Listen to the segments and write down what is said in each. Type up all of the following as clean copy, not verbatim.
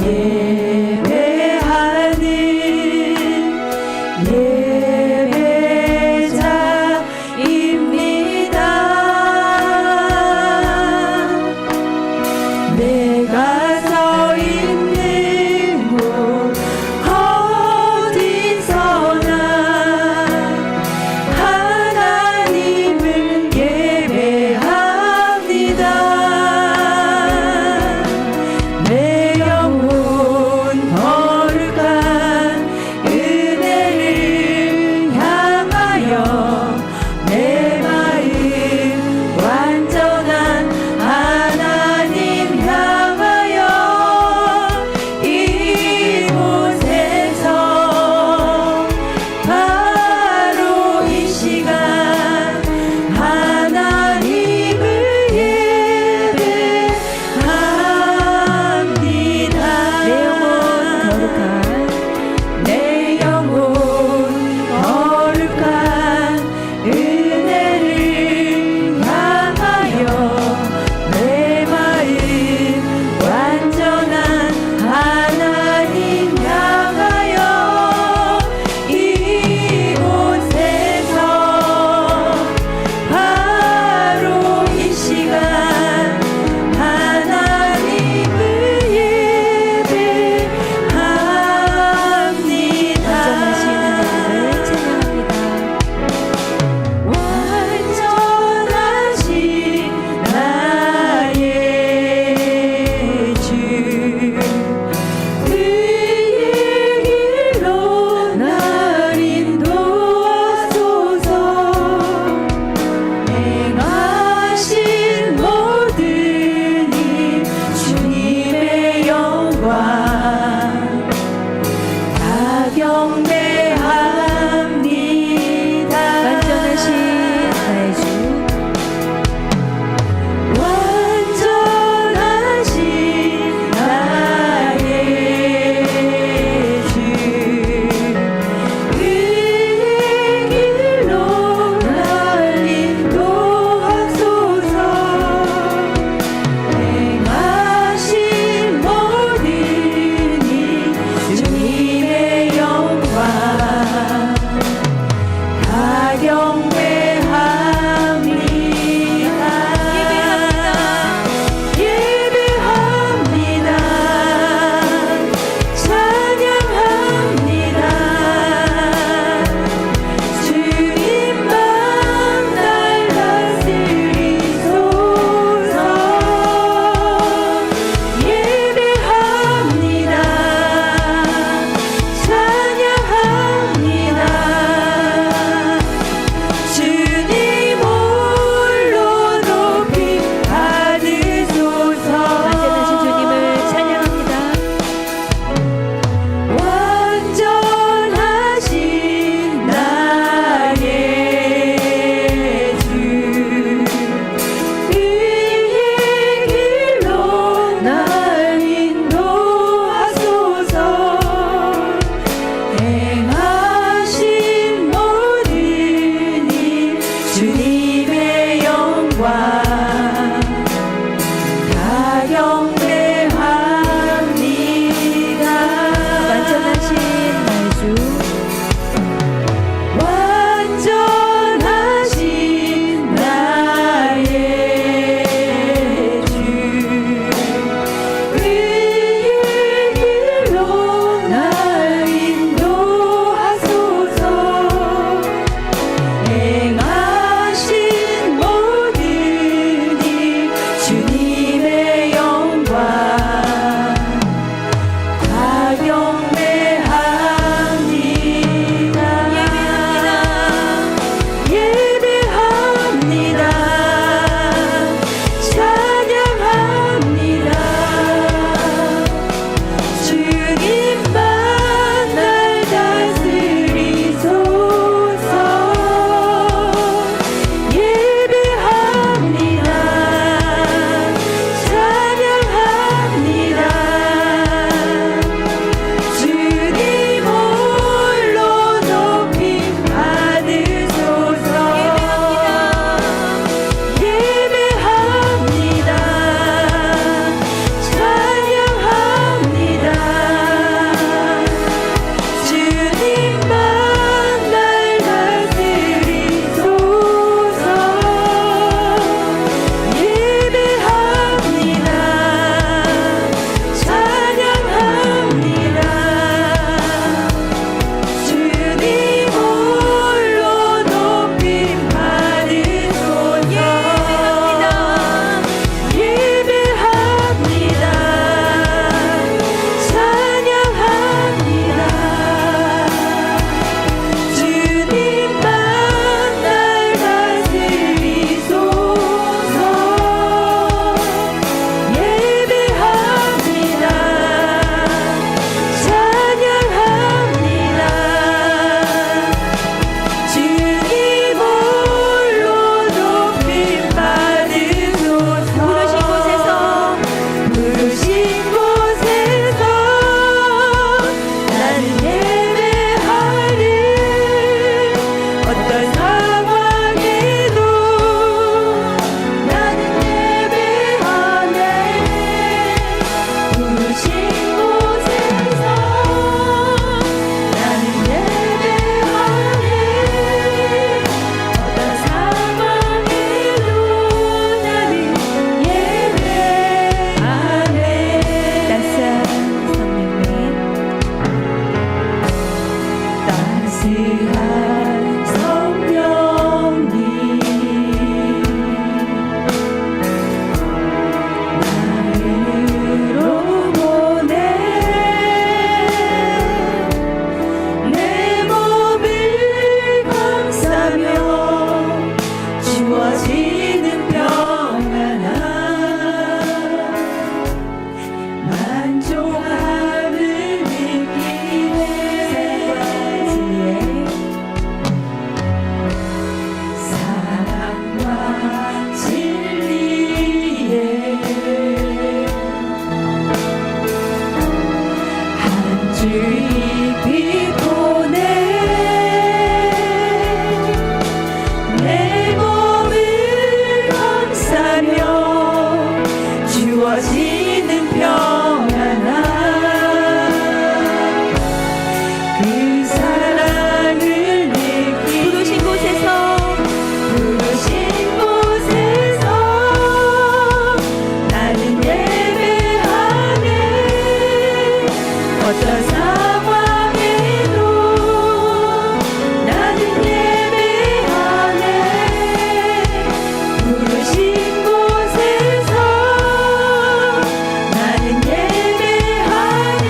예배하는 예배자입니다. 내가 서 있는 곳 어디서나 하나님을 예배합니다. 내 영혼 어떤 상황에도 나는 예배하네. 부르신 곳에서 나는 예배하네.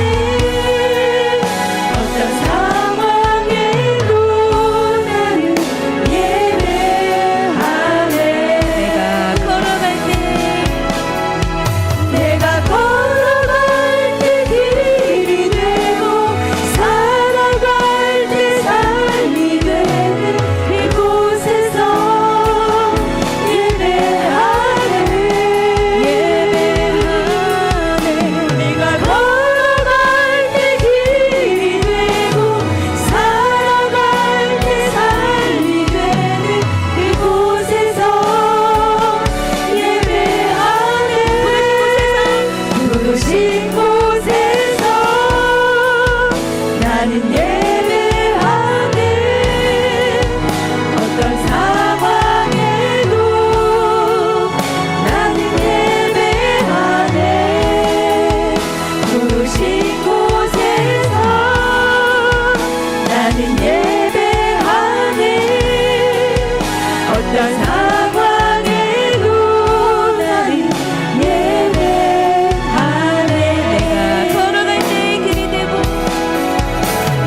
어떤 상황에도 나는 예배하네. 내가 걸어갈 때 길이 되고 살아갈 때 삶이 되는 이곳에서 예배하네. 네가 걸어갈 때 길이 되고 살아갈 때 삶이 되는 이곳에서 예배하네. 부르신 곳에서 나는 예배하네. 어떤 상황에도 나는 예배하네. 부르신 곳에서 나는 예배하네. 어떤 상황에도 나는 예배하네.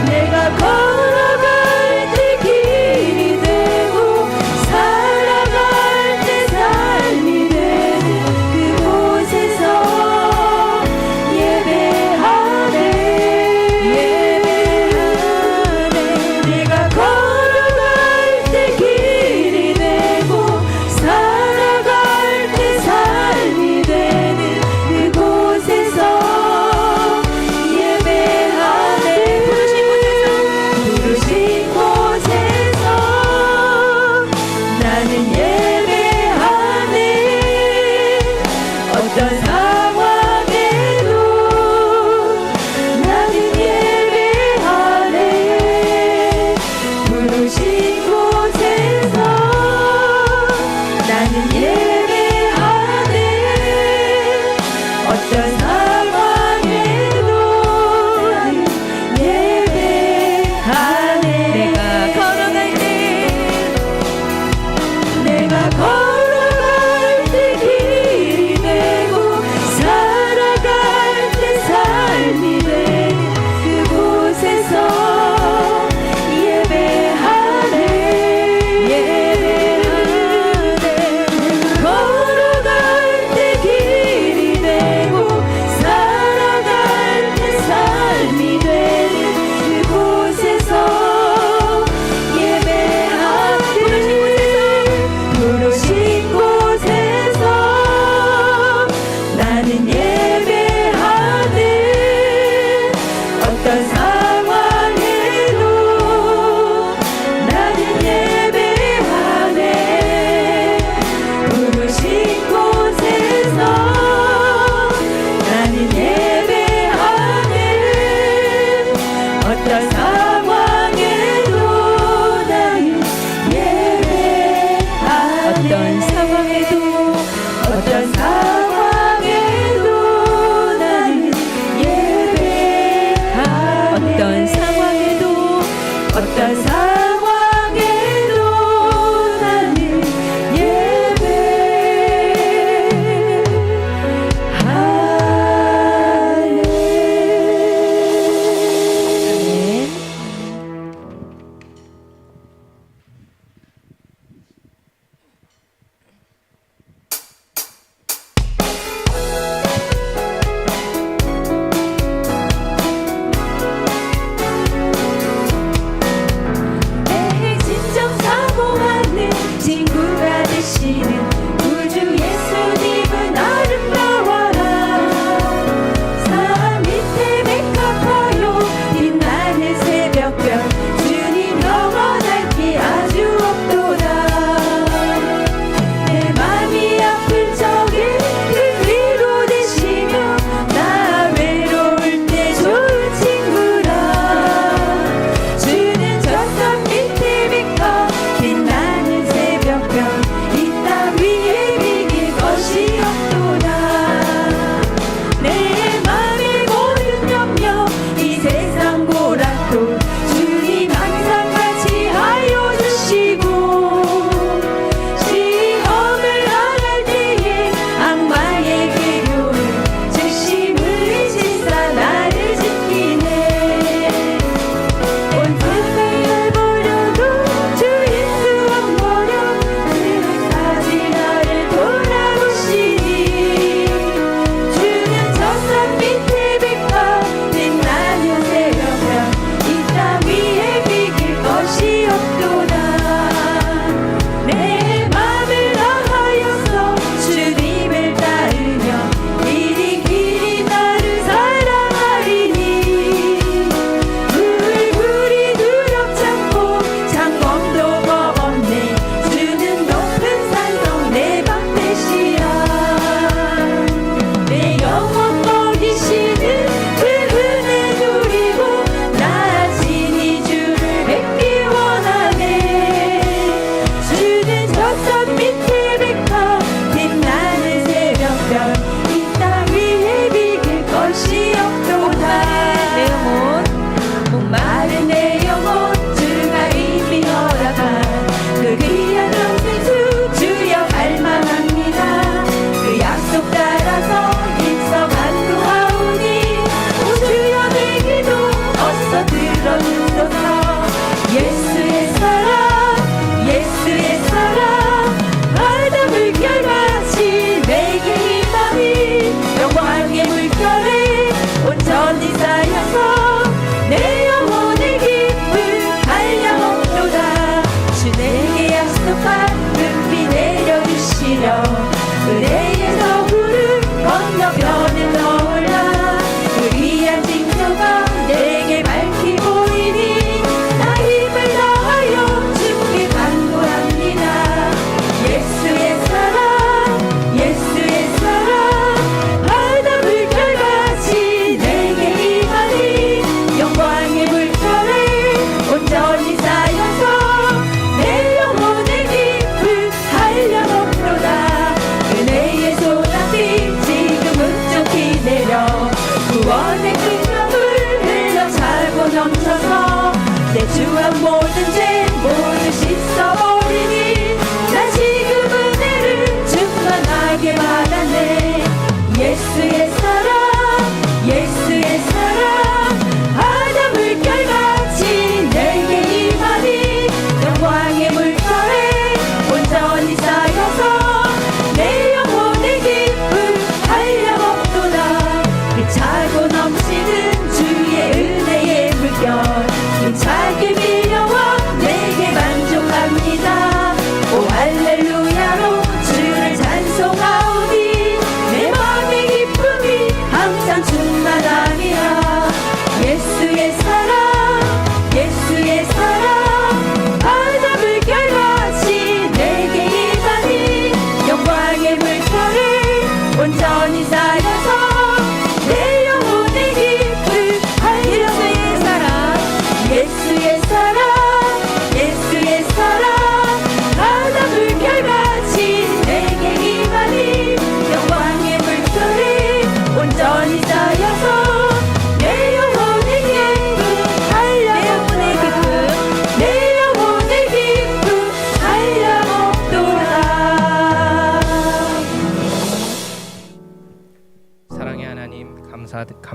내가 걸어갈 때 길이 되고 살아갈 때 삶이 되는 그곳에서 예배하네. 네가 걸어갈 때 길이 되고 살아갈 때 삶이 되는 그곳에서 예배하네. 부르신 곳에서 나는 예배하네. 어떤 상황에도 나는 예배하네. 부르신 곳에서 나는 예배하네. 어떤 상황에도 나는 예배하네. 내가 걸어갈 때 길이 되고 살아갈 때 삶이 되는 그곳에서 예배하네. 걸어갈 때 길이 되고 살아갈 때 삶이 되는 그곳에서 예배하네. 부르신 곳에서 나는 예배하네. 어떤 상황에도 나는 예배하네. 부르신 곳에서 나는 예배하네. 어떤 상황에도 나는 예배하네. 어떤 상황에도 나는 예배하네. 어떤 상황에도 나는 예배하네.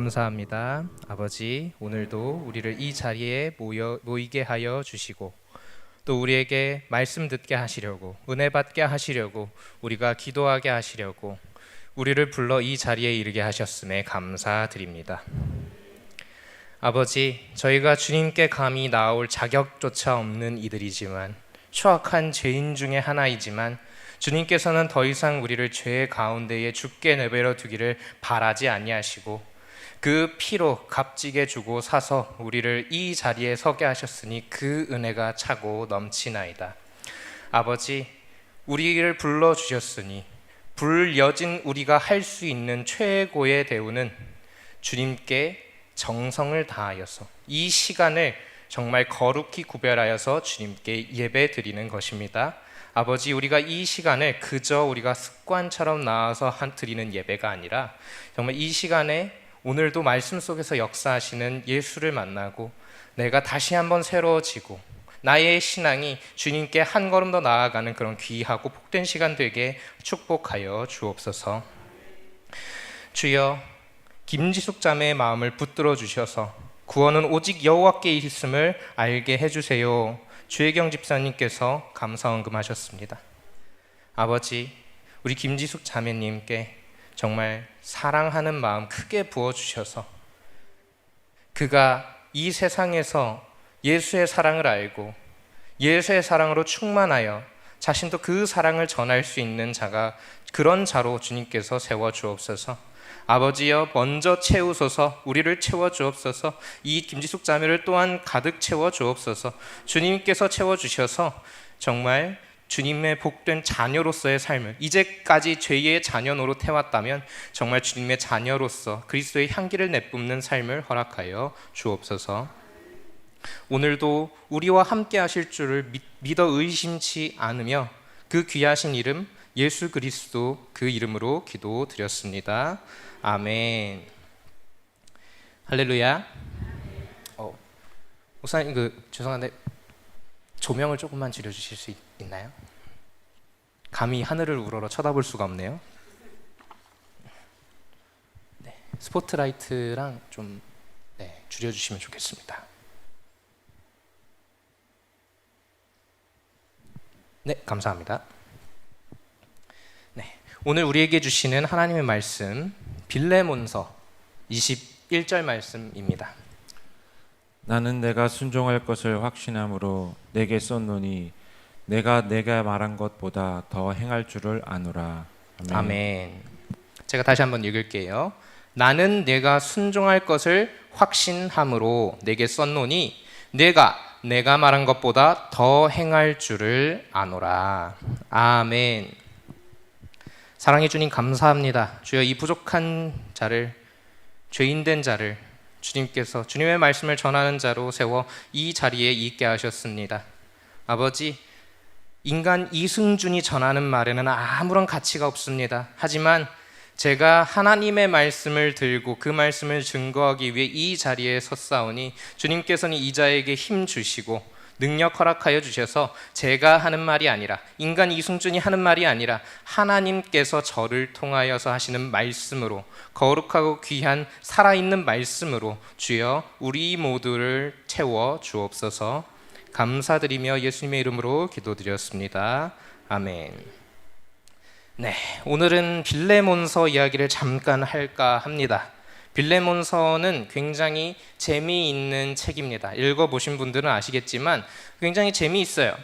감사합니다. 아버지, 오늘도 우리를 이 자리에 모이게 하여 주시고 또 우리에게 말씀 듣게 하시려고, 은혜 받게 하시려고, 우리가 기도하게 하시려고 우리를 불러 이 자리에 이르게 하셨음에 감사드립니다. 아버지, 저희가 주님께 감히 나아올 자격조차 없는 이들이지만, 추악한 죄인 중에 하나이지만 주님께서는 더 이상 우리를 죄 가운데에 죽게 내버려 두기를 바라지 아니하시고 그 피로 값지게 주고 사서 우리를 이 자리에 서게 하셨으니 그 은혜가 차고 넘치나이다. 아버지, 우리를 불러주셨으니 불려진 우리가 할 수 있는 최고의 대우는 주님께 정성을 다하여서 이 시간을 정말 거룩히 구별하여서 주님께 예배 드리는 것입니다. 아버지, 우리가 이 시간을 그저 우리가 습관처럼 나와서 드리는 예배가 아니라 정말 이 시간에 오늘도 말씀 속에서 역사하시는 예수를 만나고 내가 다시 한번 새로워지고 나의 신앙이 주님께 한 걸음 더 나아가는 그런 귀하고 복된 시간 되게 축복하여 주옵소서. 주여, 김지숙 자매의 마음을 붙들어 주셔서 구원은 오직 여호와께 있음을 알게 해주세요. 주혜경 집사님께서 감사헌금하셨습니다. 아버지, 우리 김지숙 자매님께 정말 사랑하는 마음 크게 부어주셔서 그가 이 세상에서 예수의 사랑을 알고 예수의 사랑으로 충만하여 자신도 그 사랑을 전할 수 있는 자가, 그런 자로 주님께서 세워주옵소서. 아버지여, 먼저 채우소서. 우리를 채워주옵소서. 이 김지숙 자매를 또한 가득 채워주옵소서. 주님께서 채워주셔서 정말 주님의 복된 자녀로서의 삶을, 이제까지 죄의 자녀 노릇해왔다면 정말 주님의 자녀로서 그리스도의 향기를 내뿜는 삶을 허락하여 주옵소서. 오늘도 우리와 함께 하실 줄을 믿어 의심치 않으며 그 귀하신 이름 예수 그리스도 그 이름으로 기도드렸습니다. 아멘. 할렐루야. 목사님, 죄송한데 조명을 조금만 줄여주실 수 있나요? 감히 하늘을 우러러 쳐다볼 수가 없네요. 네, 스포트라이트랑 좀 줄여주시면 좋겠습니다. 네, 감사합니다. 네, 오늘 우리에게 주시는 하나님의 말씀 빌레몬서 21절 말씀입니다. 나는 내가 순종할 것을 확신함으로 내게 썼노니 내가 말한 것보다 더 행할 줄을 아노라. 아멘. 아멘. 제가 다시 한번 읽을게요. 나는 내가 순종할 것을 확신함으로 내게 썼노니 내가 말한 것보다 더 행할 줄을 아노라. 아멘. 사랑해 주님 감사합니다. 주여, 이 부족한 자를, 죄인된 자를 주님께서 주님의 말씀을 전하는 자로 세워 이 자리에 있게 하셨습니다. 아버지, 인간 이승준이 전하는 말에는 아무런 가치가 없습니다. 하지만 제가 하나님의 말씀을 들고 그 말씀을 증거하기 위해 이 자리에 섰사오니 주님께서는 이 자에게 힘 주시고 능력 허락하여 주셔서 제가 하는 말이 아니라, 인간 이승준이 하는 말이 아니라 하나님께서 저를 통하여서 하시는 말씀으로, 거룩하고 귀한 살아있는 말씀으로 주여 우리 모두를 채워 주옵소서. 감사드리며 예수님의 이름으로 기도드렸습니다. 아멘. 네, 오늘은 빌레몬서 이야기를 잠깐 할까 합니다. 빌레몬서는 굉장히 재미있는 책입니다. 읽어보신 분들은 아시겠지만 굉장히 재미있어요.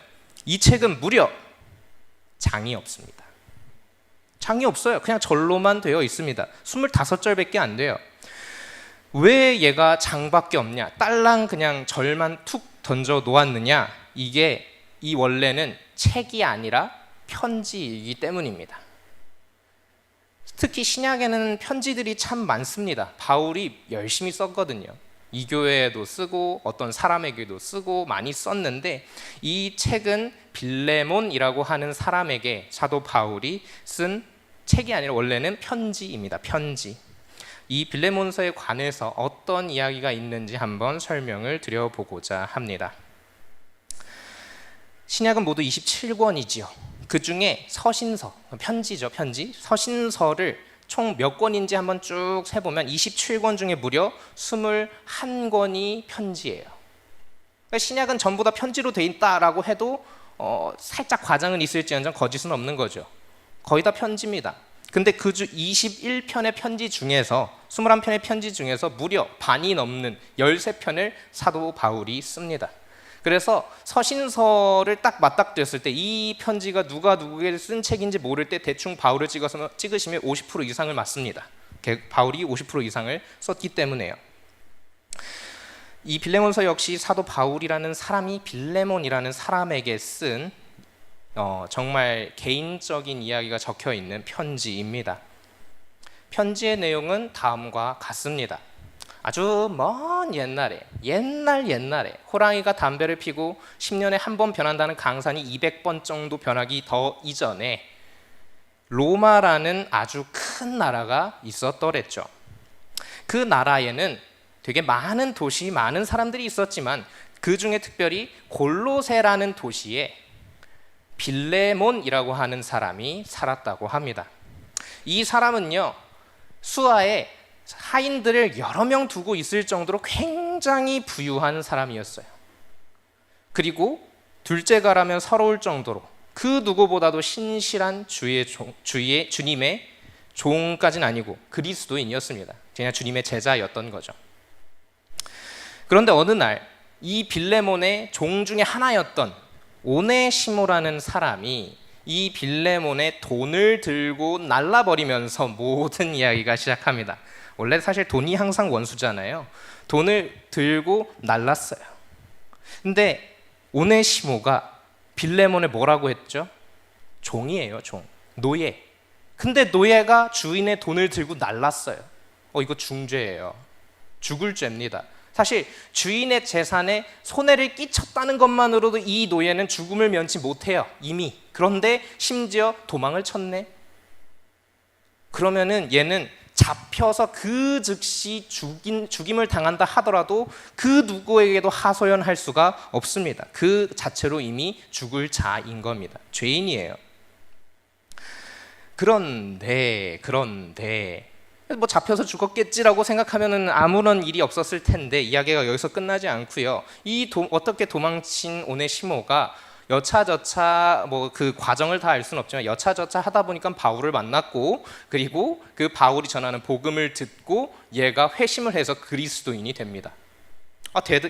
이 책은 무려 장이 없습니다. 장이 없어요. 그냥 절로만 되어 있습니다. 25절밖에 안 돼요. 왜 얘가 장밖에 없냐? 딸랑 그냥 절만 툭 던져 놓았느냐? 이 원래는 책이 아니라 편지이기 때문입니다. 특히 신약에는 편지들이 참 많습니다. 바울이 열심히 썼거든요. 이 교회에도 쓰고 어떤 사람에게도 쓰고 많이 썼는데, 이 책은 빌레몬이라고 하는 사람에게 사도 바울이 쓴 책이 아니라 원래는 편지입니다. 편지. 이 빌레몬서에 관해서 어떤 이야기가 있는지 한번 설명을 드려보고자 합니다. 신약은 모두 27권이지요. 그 중에 서신서, 편지죠, 편지. 서신서를 총 몇 권인지 한번 쭉 세보면 27권 중에 무려 21권이 편지예요. 그러니까 신약은 전부 다 편지로 돼 있다라고 해도 살짝 과장은 있을지언정 거짓은 없는 거죠. 거의 다 편지입니다. 근데 그 주 21편의 편지 중에서 21편의 편지 중에서 무려 반이 넘는 13편을 사도 바울이 씁니다. 그래서 서신서를 딱 맞닥뜨렸을 때 이 편지가 누가 누구에게 쓴 책인지 모를 때 대충 바울을 찍으시면 50% 이상을 맞습니다. 바울이 50% 이상을 썼기 때문에요. 이 빌레몬서 역시 사도 바울이라는 사람이 빌레몬이라는 사람에게 쓴 정말 개인적인 이야기가 적혀 있는 편지입니다. 편지의 내용은 다음과 같습니다. 아주 먼 옛날에 호랑이가 담배를 피고 10년에 한 번 변한다는 강산이 200번 정도 변하기 더 이전에 로마라는 아주 큰 나라가 있었더랬죠. 그 나라에는 되게 많은 도시, 많은 사람들이 있었지만 그 중에 특별히 골로새라는 도시에 빌레몬이라고 하는 사람이 살았다고 합니다. 이 사람은요, 수하에 하인들을 여러 명 두고 있을 정도로 굉장히 부유한 사람이었어요. 그리고 둘째가라면 서러울 정도로 그 누구보다도 신실한 주님의 종까지는 아니고 그리스도인이었습니다. 그냥 주님의 제자였던 거죠. 그런데 어느 날 이 빌레몬의 종 중에 하나였던 오네시모라는 사람이 이 빌레몬의 돈을 들고 날라버리면서 모든 이야기가 시작합니다. 원래 사실 돈이 항상 원수잖아요. 돈을 들고 날랐어요. 근데 오네시모가 빌레몬에 뭐라고 했죠? 종이에요, 종. 노예. 근데 노예가 주인의 돈을 들고 날랐어요. 이거 중죄예요. 죽을 죄입니다. 사실 주인의 재산에 손해를 끼쳤다는 것만으로도 이 노예는 죽음을 면치 못해요, 이미. 그런데 심지어 도망을 쳤네. 그러면은 얘는 잡혀서 그 즉시 죽임을 당한다 하더라도 그 누구에게도 하소연할 수가 없습니다. 그 자체로 이미 죽을 자인 겁니다. 죄인이에요. 그런데 뭐 잡혀서 죽었겠지라고 생각하면은 아무런 일이 없었을 텐데 이야기가 여기서 끝나지 않고요. 어떻게 도망친 오네시모가 여차저차 뭐 그 과정을 다 알 수는 없지만 여차저차 하다 보니까 바울을 만났고, 그리고 그 바울이 전하는 복음을 듣고 얘가 회심을 해서 그리스도인이 됩니다.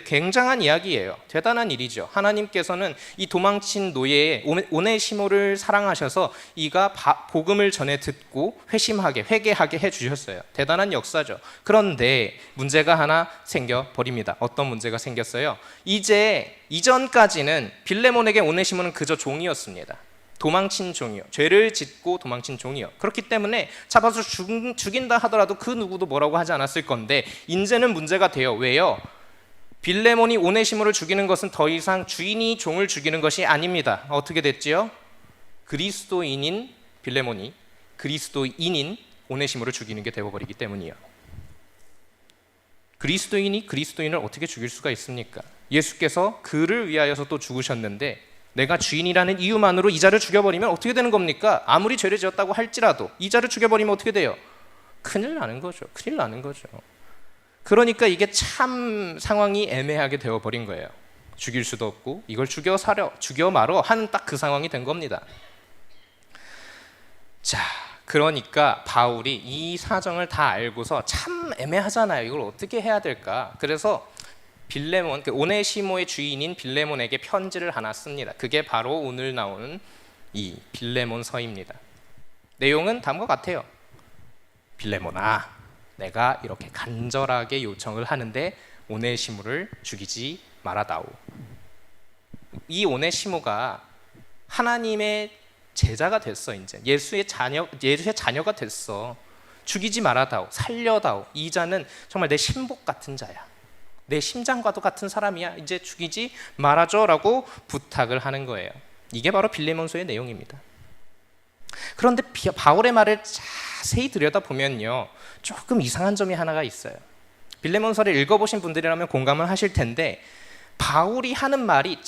굉장한 이야기예요. 대단한 일이죠. 하나님께서는 이 도망친 노예 오네시모를 사랑하셔서 이가 복음을 전해 듣고 회개하게 해주셨어요. 대단한 역사죠. 그런데 문제가 하나 생겨버립니다. 어떤 문제가 생겼어요? 이전까지는 빌레몬에게 오네시모는 그저 종이었습니다. 도망친 종이요. 죄를 짓고 도망친 종이요. 그렇기 때문에 잡아서 죽인다 하더라도 그 누구도 뭐라고 하지 않았을 건데, 이제는 문제가 돼요. 왜요? 빌레몬이 오네시모를 죽이는 것은 더 이상 주인이 종을 죽이는 것이 아닙니다. 어떻게 됐지요? 그리스도인인 빌레몬이 그리스도인인 오네시모를 죽이는 게 되어버리기 때문이에요. 그리스도인이 그리스도인을 어떻게 죽일 수가 있습니까? 예수께서 그를 위하여서 또 죽으셨는데 내가 주인이라는 이유만으로 이 자를 죽여버리면 어떻게 되는 겁니까? 아무리 죄를 지었다고 할지라도 이 자를 죽여버리면 어떻게 돼요? 큰일 나는 거죠. 그러니까 이게 참 상황이 애매하게 되어버린 거예요. 죽일 수도 없고 이걸 죽여 말어 하는 딱 그 상황이 된 겁니다. 자, 그러니까 바울이 이 사정을 다 알고서 참 애매하잖아요. 이걸 어떻게 해야 될까? 그래서 빌레몬, 오네시모의 주인인 빌레몬에게 편지를 하나 씁니다. 그게 바로 오늘 나오는 이 빌레몬서입니다. 내용은 다음과 같아요. 빌레몬아, 내가 이렇게 간절하게 요청을 하는데 오네시모를 죽이지 말아다오. 이 오네시모가 하나님의 제자가 됐어. 이제 예수의 자녀가 됐어. 죽이지 말아다오, 살려다오. 이 자는 정말 내 신복 같은 자야. 내 심장과도 같은 사람이야. 이제 죽이지 말아줘라고 부탁을 하는 거예요. 이게 바로 빌레몬서의 내용입니다. 그런데 바울의 말을 자세히 들여다보면요, 조금 이상한 점이 하나가 있어요. 빌레몬서를 읽어보신 분들이라면 공감을 하실 텐데 바울이 하는 말이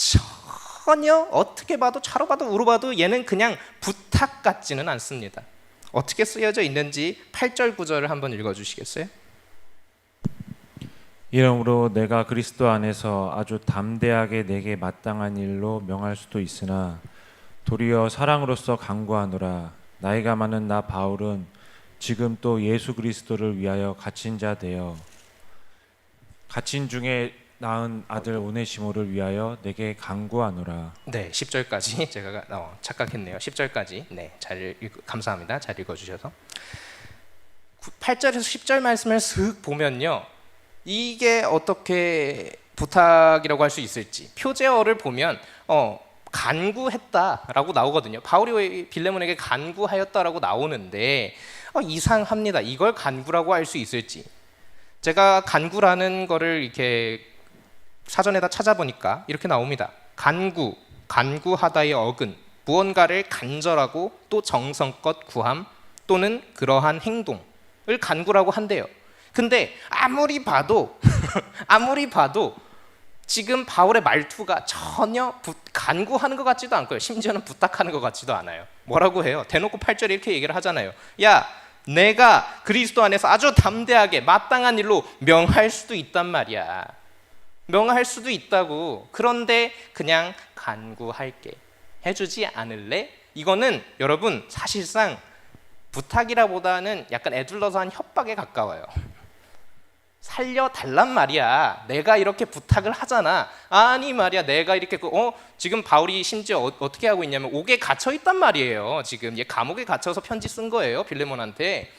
전혀 어떻게 봐도 차로 봐도 우로 봐도 얘는 그냥 부탁 같지는 않습니다. 어떻게 쓰여져 있는지 8절 9절을 한번 읽어주시겠어요? 이러므로 내가 그리스도 안에서 아주 담대하게 내게 마땅한 일로 명할 수도 있으나 도리어 사랑으로서 간구하노라. 나이가 많은 나 바울은 지금 또 예수 그리스도를 위하여 갇힌 자 되어 갇힌 중에 낳은 아들 오네시모를 위하여 내게 간구하노라. 네, 10절까지 제가 착각했네요. 10절까지. 네, 감사합니다. 잘 읽어주셔서. 8절에서 10절 말씀을 쓱 보면요, 이게 어떻게 부탁이라고 할 수 있을지 표제어를 보면 간구했다라고 나오거든요. 바울이 빌레몬에게 간구하였다라고 나오는데 이상합니다. 이걸 간구라고 할 수 있을지. 제가 간구라는 거를 이렇게 사전에다 찾아보니까 이렇게 나옵니다. 간구하다의 어근, 무언가를 간절하고 또 정성껏 구함 또는 그러한 행동을 간구라고 한대요. 근데 아무리 봐도 지금 바울의 말투가 전혀 간구하는 것 같지도 않고요. 심지어는 부탁하는 것 같지도 않아요. 뭐라고 해요? 대놓고 8절에 이렇게 얘기를 하잖아요. 야, 내가 그리스도 안에서 아주 담대하게 마땅한 일로 명할 수도 있단 말이야. 명할 수도 있다고. 그런데 그냥 간구할게. 해주지 않을래? 이거는 여러분 사실상 부탁이라보다는 약간 애둘러서 한 협박에 가까워요. 살려달란 말이야. 내가 이렇게 부탁을 하잖아. 아니 말이야, 내가 이렇게 지금 바울이 심지어 어떻게 하고 있냐면 옥에 갇혀 있단 말이에요. 지금 얘 감옥에 갇혀서 편지 쓴 거예요, 빌레몬한테.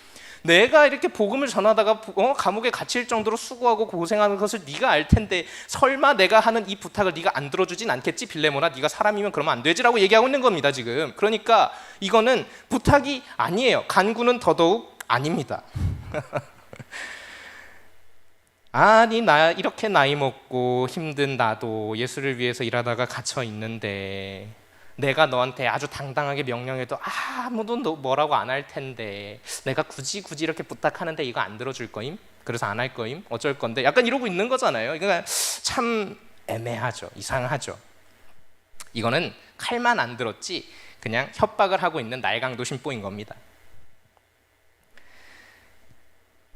내가 이렇게 복음을 전하다가 감옥에 갇힐 정도로 수고하고 고생하는 것을 네가 알 텐데 설마 내가 하는 이 부탁을 네가 안 들어주진 않겠지, 빌레몬아? 네가 사람이면 그러면 안 되지라고 얘기하고 있는 겁니다, 지금. 그러니까 이거는 부탁이 아니에요. 간구는 더더욱 아닙니다. 아니, 나 이렇게 나이 먹고 힘든 나도 예수를 위해서 일하다가 갇혀 있는데 내가 너한테 아주 당당하게 명령해도 아무도 너 뭐라고 안 할 텐데 내가 굳이 이렇게 부탁하는데 이거 안 들어줄 거임? 그래서 안 할 거임? 어쩔 건데? 약간 이러고 있는 거잖아요. 그러니까 참 애매하죠. 이상하죠. 이거는 칼만 안 들었지 그냥 협박을 하고 있는 날강도 심보인 겁니다.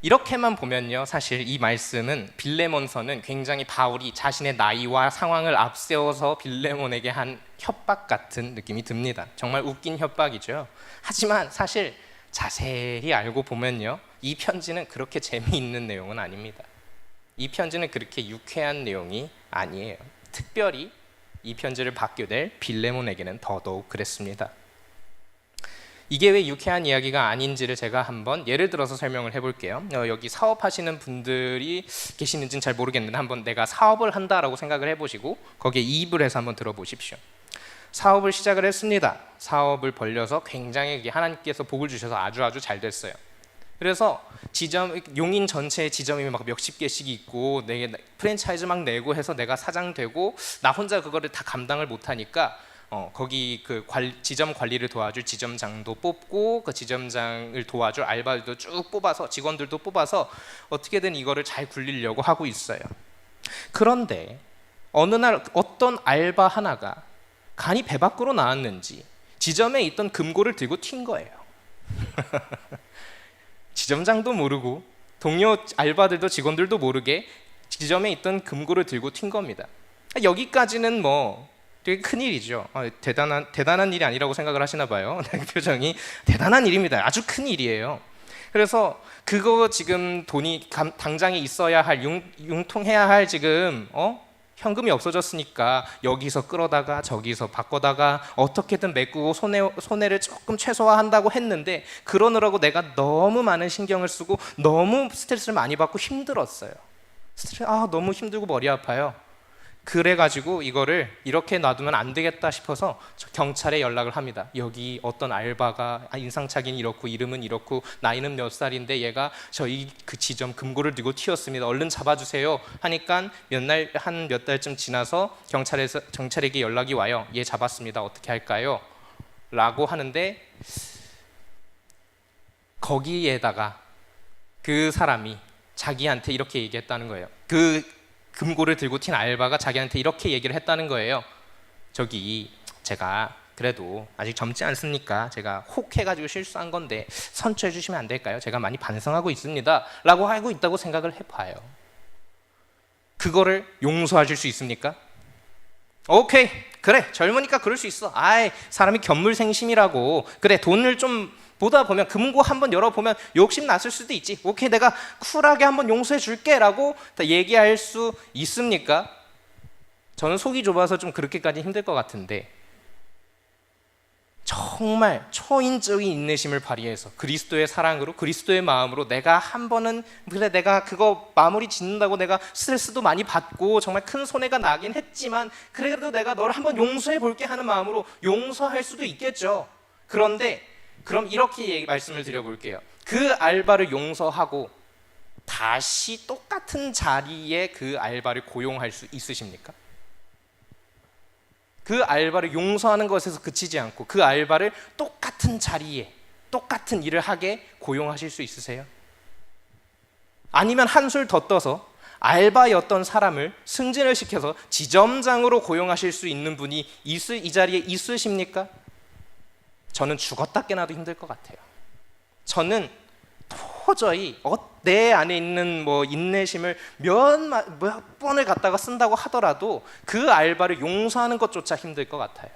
이렇게만 보면요, 사실 이 말씀은 빌레몬서는 굉장히 바울이 자신의 나이와 상황을 앞세워서 빌레몬에게 한 협박 같은 느낌이 듭니다. 정말 웃긴 협박이죠. 하지만 사실 자세히 알고 보면요, 이 편지는 그렇게 재미있는 내용은 아닙니다. 이 편지는 그렇게 유쾌한 내용이 아니에요. 특별히 이 편지를 받게 될 빌레몬에게는 더더욱 그랬습니다. 이게 왜 유쾌한 이야기가 아닌지를 제가 한번 예를 들어서 설명을 해볼게요. 여기 사업하시는 분들이 계시는지는 잘 모르겠는데 한번 내가 사업을 한다라고 생각을 해보시고 거기에 이입을 해서 한번 들어보십시오. 사업을 시작을 했습니다. 사업을 벌려서 굉장히 하나님께서 복을 주셔서 아주 잘 됐어요. 그래서 용인 전체에 지점이 막 몇십 개씩 있고 프랜차이즈 막 내고 해서 내가 사장 되고 나 혼자 그거를 다 감당을 못하니까 거기 그 지점 관리를 도와줄 지점장도 뽑고 그 지점장을 도와줄 알바들도 쭉 뽑아서 직원들도 뽑아서 어떻게든 이거를 잘 굴리려고 하고 있어요. 그런데 어느 날 어떤 알바 하나가 간이 배 밖으로 나왔는지 지점에 있던 금고를 들고 튄 거예요. 지점장도 모르고 동료 알바들도 직원들도 모르게 지점에 있던 금고를 들고 튄 겁니다. 여기까지는 뭐 되게 큰일이죠. 대단한 일이 아니라고 생각을 하시나 봐요. 표정이. 대단한 일입니다. 아주 큰 일이에요. 그래서 그거 지금 돈이 당장에 있어야 할 융통해야 할 지금 현금이 없어졌으니까 여기서 끌어다가 저기서 바꿔다가 어떻게든 메꾸고 손해를 조금 최소화한다고 했는데 그러느라고 내가 너무 많은 신경을 쓰고 너무 스트레스를 많이 받고 힘들었어요. 너무 힘들고 머리 아파요. 그래가지고 이거를 이렇게 놔두면 안 되겠다 싶어서 경찰에 연락을 합니다. 여기 어떤 알바가 인상착의는 이렇고 이름은 이렇고 나이는 몇 살인데 얘가 저희 그 지점 금고를 들고 튀었습니다. 얼른 잡아주세요. 하니까 몇 달쯤 지나서 경찰에게 연락이 와요. 얘 잡았습니다. 어떻게 할까요? 라고 하는데 거기에다가 그 사람이 자기한테 이렇게 얘기했다는 거예요. 그 금고를 들고 튄 알바가 자기한테 이렇게 얘기를 했다는 거예요. 제가 그래도 아직 젊지 않습니까? 제가 혹 해가지고 실수한 건데 선처해 주시면 안 될까요? 제가 많이 반성하고 있습니다 라고 하고 있다고 생각을 해봐요. 그거를 용서하실 수 있습니까? 오케이, 그래, 젊으니까 그럴 수 있어. 아이, 사람이 견물생심이라고. 그래, 돈을 좀 보다 보면, 금고 한번 열어보면 욕심 났을 수도 있지. 오케이, 내가 쿨하게 한번 용서해 줄게 라고 다 얘기할 수 있습니까? 저는 속이 좁아서 좀 그렇게까지 힘들 것 같은데, 정말 초인적인 인내심을 발휘해서 그리스도의 사랑으로, 그리스도의 마음으로, 내가 한 번은 그래, 내가 그거 마무리 짓는다고 내가 스트레스도 많이 받고 정말 큰 손해가 나긴 했지만 그래도 내가 너를 한번 용서해 볼게 하는 마음으로 용서할 수도 있겠죠. 그런데 그럼 이렇게 말씀을 드려볼게요. 그 알바를 용서하고 다시 똑같은 자리에 그 알바를 고용할 수 있으십니까? 그 알바를 용서하는 것에서 그치지 않고 그 알바를 똑같은 자리에 똑같은 일을 하게 고용하실 수 있으세요? 아니면 한술 더 떠서 알바였던 사람을 승진을 시켜서 지점장으로 고용하실 수 있는 분이 이 자리에 있으십니까? 저는 죽었다 깨나도 힘들 것 같아요. 저는 도저히 내 안에 있는 인내심을 몇 번을 갖다가 쓴다고 하더라도 그 알바를 용서하는 것조차 힘들 것 같아요.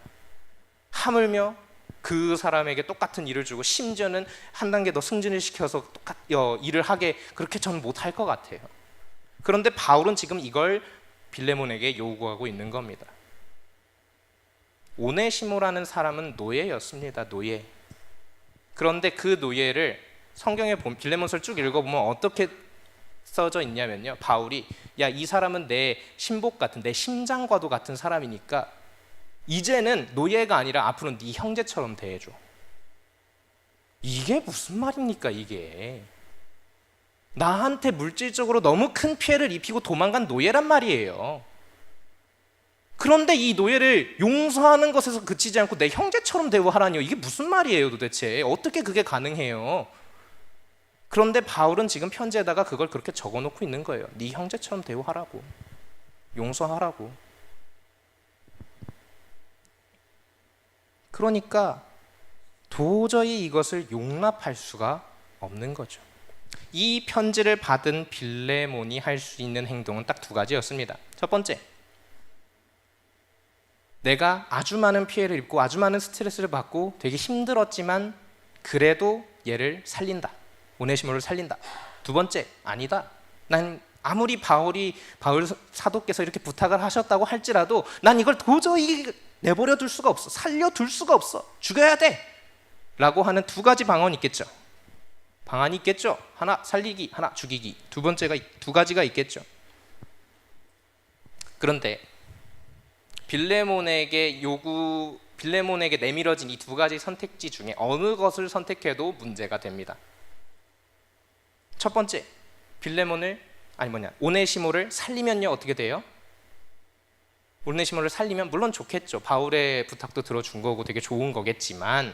하물며 그 사람에게 똑같은 일을 주고 심지어는 한 단계 더 승진을 시켜서 일을 하게, 그렇게 저는 못할 것 같아요. 그런데 바울은 지금 이걸 빌레몬에게 요구하고 있는 겁니다. 오네시모라는 사람은 노예였습니다. 노예. 그런데 그 노예를 성경에 보면, 빌레몬서를 쭉 읽어보면 어떻게 써져 있냐면요, 바울이 야, 이 사람은 내 신복 같은, 내 심장과도 같은 사람이니까 이제는 노예가 아니라 앞으로는 네 형제처럼 대해줘. 이게 무슨 말입니까? 이게 나한테 물질적으로 너무 큰 피해를 입히고 도망간 노예란 말이에요. 그런데 이 노예를 용서하는 것에서 그치지 않고 내 형제처럼 대우하라니요. 이게 무슨 말이에요 도대체? 어떻게 그게 가능해요? 그런데 바울은 지금 편지에다가 그걸 그렇게 적어놓고 있는 거예요. 네 형제처럼 대우하라고, 용서하라고. 그러니까 도저히 이것을 용납할 수가 없는 거죠. 이 편지를 받은 빌레몬이 할 수 있는 행동은 딱 두 가지였습니다. 첫 번째, 내가 아주 많은 피해를 입고 아주 많은 스트레스를 받고 되게 힘들었지만 그래도 얘를 살린다. 오네시모를 살린다. 두 번째, 아니다. 난 아무리 바울 사도께서 이렇게 부탁을 하셨다고 할지라도 난 이걸 도저히 내버려 둘 수가 없어. 살려둘 수가 없어. 죽여야 돼. 라고 하는 두 가지 방안이 있겠죠. 방안이 있겠죠. 하나 살리기, 하나 죽이기. 두 가지가 있겠죠. 그런데 빌레몬에게 내밀어진 이 두 가지 선택지 중에 어느 것을 선택해도 문제가 됩니다. 첫 번째, 오네시모를 살리면요 어떻게 돼요? 오네시모를 살리면 물론 좋겠죠. 바울의 부탁도 들어준 거고 되게 좋은 거겠지만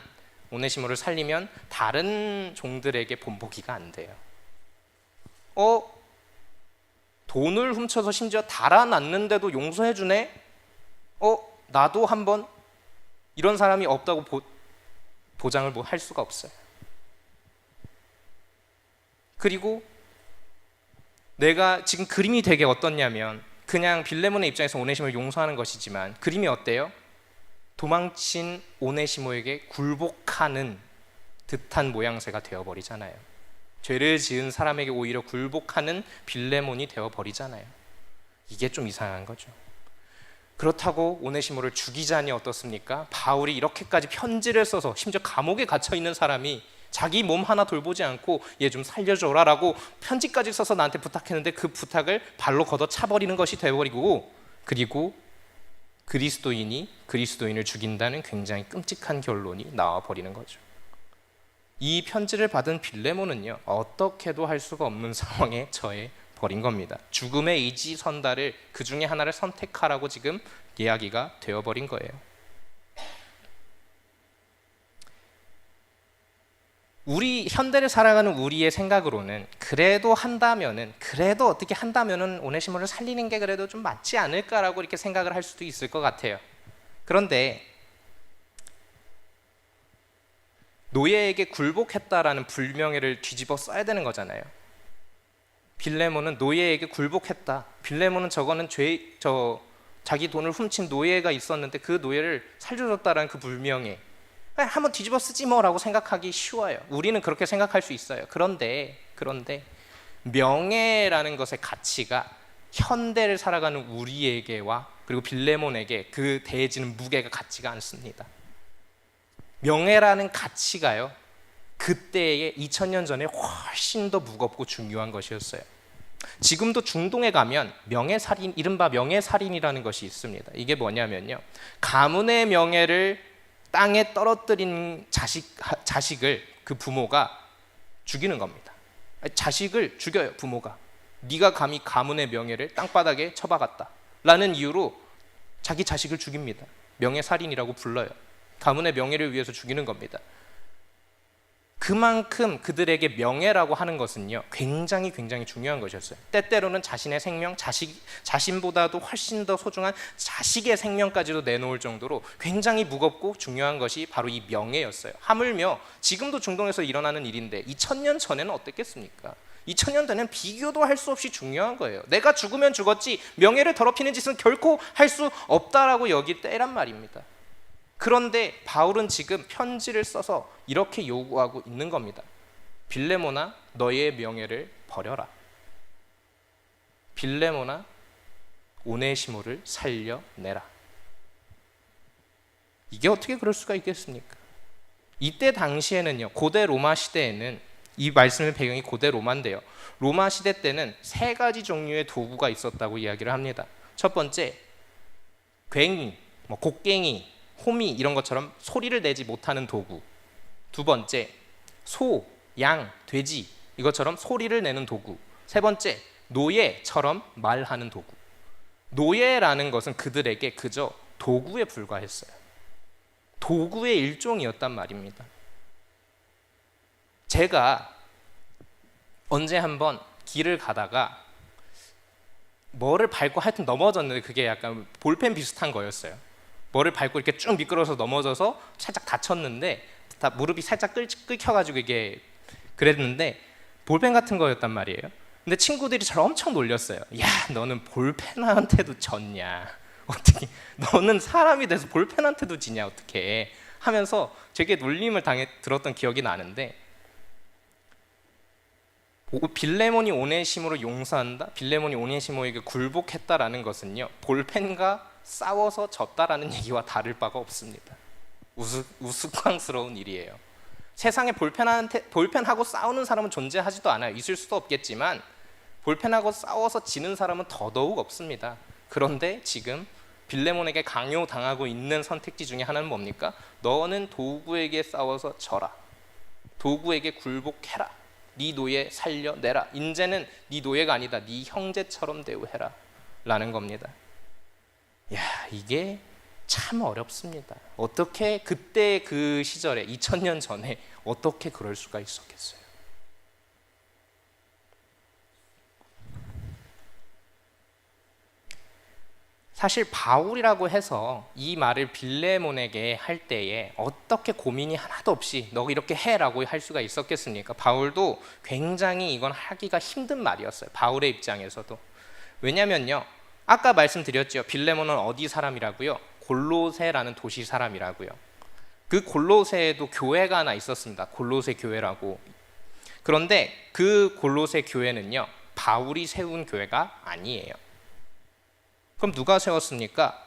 오네시모를 살리면 다른 종들에게 본보기가 안 돼요. 돈을 훔쳐서 심지어 달아났는데도 용서해주네? 나도 한번 이런 사람이 없다고 보장을 할 수가 없어요. 그리고 내가 지금 그림이 되게 어떻냐면, 그냥 빌레몬의 입장에서 오네시모를 용서하는 것이지만 그림이 어때요? 도망친 오네시모에게 굴복하는 듯한 모양새가 되어버리잖아요. 죄를 지은 사람에게 오히려 굴복하는 빌레몬이 되어버리잖아요. 이게 좀 이상한 거죠. 그렇다고 오네시모를 죽이자니 어떻습니까? 바울이 이렇게까지 편지를 써서 심지어 감옥에 갇혀있는 사람이 자기 몸 하나 돌보지 않고 얘 좀 살려줘라 라고 편지까지 써서 나한테 부탁했는데 그 부탁을 발로 걷어차버리는 것이 되어버리고, 그리고 그리스도인이 그리스도인을 죽인다는 굉장히 끔찍한 결론이 나와버리는 거죠. 이 편지를 받은 빌레몬은요 어떻게도 할 수가 없는 상황에 처해 버린 겁니다. 죽음의 의지선다를 그 중에 하나를 선택하라고 지금 이야기가 되어버린 거예요. 우리 현대를 살아가는 우리의 생각으로는 그래도 어떻게 한다면은 오네시모를 살리는 게 그래도 좀 맞지 않을까라고 이렇게 생각을 할 수도 있을 것 같아요. 그런데 노예에게 굴복했다라는 불명예를 뒤집어 써야 되는 거잖아요. 빌레몬은 노예에게 굴복했다. 빌레몬은 저거는 자기 돈을 훔친 노예가 있었는데 그 노예를 살려줬다라는 그 불명예, 한번 뒤집어 쓰지 뭐라고 생각하기 쉬워요. 우리는 그렇게 생각할 수 있어요. 그런데 명예라는 것의 가치가 현대를 살아가는 우리에게와 그리고 빌레몬에게 그 대해지는 무게가 같지가 않습니다. 명예라는 가치가요, 그때의 2000년 전에 훨씬 더 무겁고 중요한 것이었어요. 지금도 중동에 가면 명예살인, 이른바 명예살인이라는 것이 있습니다. 이게 뭐냐면요, 가문의 명예를 땅에 떨어뜨린 자식을 그 부모가 죽이는 겁니다. 자식을 죽여요, 부모가. 네가 감히 가문의 명예를 땅바닥에 쳐박았다 라는 이유로 자기 자식을 죽입니다. 명예살인이라고 불러요. 가문의 명예를 위해서 죽이는 겁니다. 그만큼 그들에게 명예라고 하는 것은요, 굉장히 중요한 것이었어요. 때때로는 자신의 생명, 자신보다도 훨씬 더 소중한 자식의 생명까지도 내놓을 정도로 굉장히 무겁고 중요한 것이 바로 이 명예였어요. 하물며 지금도 중동에서 일어나는 일인데 2000년 전에는 어땠겠습니까? 2000년 전에는 비교도 할 수 없이 중요한 거예요. 내가 죽으면 죽었지 명예를 더럽히는 짓은 결코 할 수 없다라고 여길 때란 말입니다. 그런데 바울은 지금 편지를 써서 이렇게 요구하고 있는 겁니다. 빌레몬아, 너의 명예를 버려라. 빌레몬아, 오네시모를 살려내라. 이게 어떻게 그럴 수가 있겠습니까? 이때 당시에는요, 고대 로마 시대에는, 이 말씀의 배경이 고대 로마인데요, 로마 시대 때는 3가지 종류의 도구가 있었다고 이야기를 합니다. 첫 번째, 괭이, 곡괭이, 호미 이런 것처럼 소리를 내지 못하는 도구. 두 번째, 소, 양, 돼지 이것처럼 소리를 내는 도구. 세 번째, 노예처럼 말하는 도구. 노예라는 것은 그들에게 그저 도구에 불과했어요. 도구의 일종이었단 말입니다. 제가 언제 한번 길을 가다가 뭐를 밟고 하여튼 넘어졌는데, 그게 약간 볼펜 비슷한 거였어요. 뭐를 밟고 이렇게 쭉 미끄러서 넘어져서 살짝 다쳤는데, 다 무릎이 살짝 끓혀가지고 이게 그랬는데 볼펜 같은 거였단 말이에요. 근데 친구들이 저를 엄청 놀렸어요. 야, 너는 볼펜한테도 졌냐? 어떻게 너는 사람이 돼서 볼펜한테도 지냐? 어떻게 하면서 되게 놀림을 들었던 기억이 나는데, 빌레몬이 오네시모를 용서한다, 빌레몬이 오네시모에게 굴복했다라는 것은요, 볼펜과 싸워서 졌다라는 얘기와 다를 바가 없습니다. 우스꽝스러운 일이에요. 세상에 볼펜하고 싸우는 사람은 존재하지도 않아요. 있을 수도 없겠지만 볼펜하고 싸워서 지는 사람은 더더욱 없습니다. 그런데 지금 빌레몬에게 강요당하고 있는 선택지 중에 하나는 뭡니까? 너는 도구에게 싸워서 져라. 도구에게 굴복해라. 네 노예 살려내라. 이제는 네 노예가 아니다. 네 형제처럼 대우해라 라는 겁니다. 야, 이게 참 어렵습니다. 어떻게 그때 그 시절에 2000년 전에 어떻게 그럴 수가 있었겠어요? 사실 바울이라고 해서 이 말을 빌레몬에게 할 때에 어떻게 고민이 하나도 없이 너 이렇게 해라고 할 수가 있었겠습니까? 바울도 굉장히 이건 하기가 힘든 말이었어요. 바울의 입장에서도. 왜냐면요, 아까 말씀드렸죠. 빌레몬은 어디 사람이라고요? 골로새라는 도시 사람이라고요. 그 골로새에도 교회가 하나 있었습니다. 골로새 교회라고. 그런데 그 골로새 교회는요, 바울이 세운 교회가 아니에요. 그럼 누가 세웠습니까?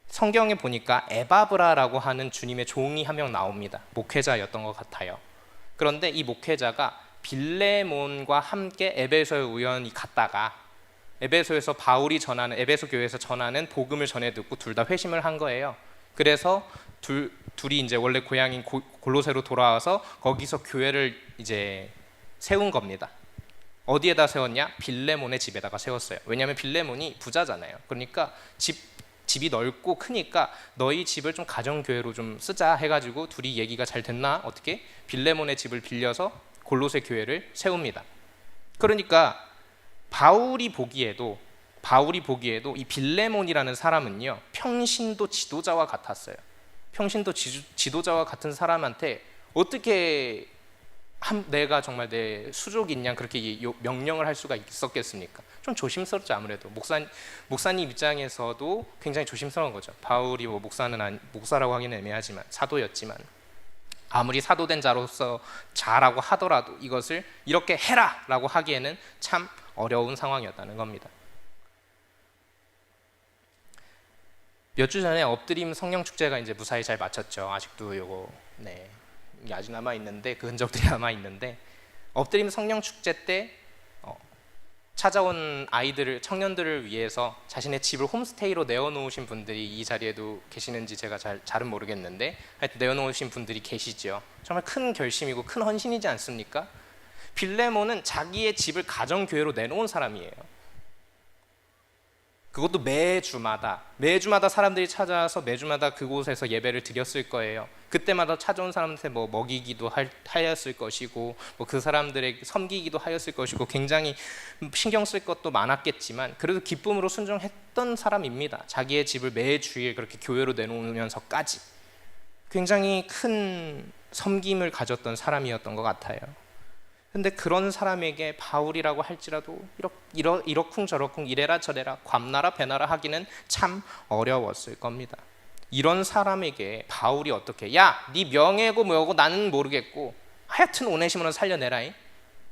성경에 보니까 에바브라라고 하는 주님의 종이 한 명 나옵니다. 목회자였던 것 같아요. 그런데 이 목회자가 빌레몬과 함께 에베소에 우연히 갔다가 에베소에서 바울이 전하는, 에베소 교회에서 전하는 복음을 전해 듣고 둘 다 회심을 한 거예요. 그래서 둘이 이제 원래 고향인 골로새로 돌아와서 거기서 교회를 이제 세운 겁니다. 어디에다 세웠냐? 빌레몬의 집에다가 세웠어요. 왜냐하면 빌레몬이 부자잖아요. 그러니까 집이 넓고 크니까 너희 집을 좀 가정교회로 좀 쓰자 해가지고 둘이 얘기가 잘 됐나? 어떻게? 빌레몬의 집을 빌려서 골로새 교회를 세웁니다. 그러니까 바울이 보기에도 이 빌레몬이라는 사람은요, 평신도 지도자와 같았어요. 평신도 지도자와 같은 사람한테 어떻게 내가 정말 내 수족인 양 그렇게 명령을 할 수가 있었겠습니까? 좀 조심스럽죠. 아무래도 목사님 입장에서도 굉장히 조심스러운 거죠. 바울이 뭐 목사라고 하기는 애매하지만 사도였지만 아무리 사도된 자로서 자라고 하더라도 이것을 이렇게 해라라고 하기에는 참 어려운 상황이었다는 겁니다. 몇 주 전에 엎드림 성령 축제가 이제 무사히 잘 마쳤죠. 아직도 이게 아직 남아 있는데 그 흔적들이 남아 있는데 엎드림 성령 축제 때 찾아온 청년들을 위해서 자신의 집을 홈스테이로 내어놓으신 분들이 이 자리에도 계시는지 제가 잘은 모르겠는데 하여튼 내어놓으신 분들이 계시죠. 정말 큰 결심이고 큰 헌신이지 않습니까? 빌레몬은 자기의 집을 가정교회로 내놓은 사람이에요. 그것도 매주마다 사람들이 찾아와서 매주마다 그곳에서 예배를 드렸을 거예요. 그때마다 찾아온 사람한테 뭐 먹이기도 하였을 것이고 뭐 그 사람들에게 섬기기도 하였을 것이고 굉장히 신경 쓸 것도 많았겠지만 그래도 기쁨으로 순종했던 사람입니다. 자기의 집을 매주일 그렇게 교회로 내놓으면서까지 굉장히 큰 섬김을 가졌던 사람이었던 것 같아요. 근데 그런 사람에게 바울이라고 할지라도 이러쿵저러쿵 이래라 저래라 괉나라 배나라 하기는 참 어려웠을 겁니다. 이런 사람에게 바울이 어떻게 네 명예고 뭐고 나는 모르겠고 하여튼 오네시모는 살려내라잉,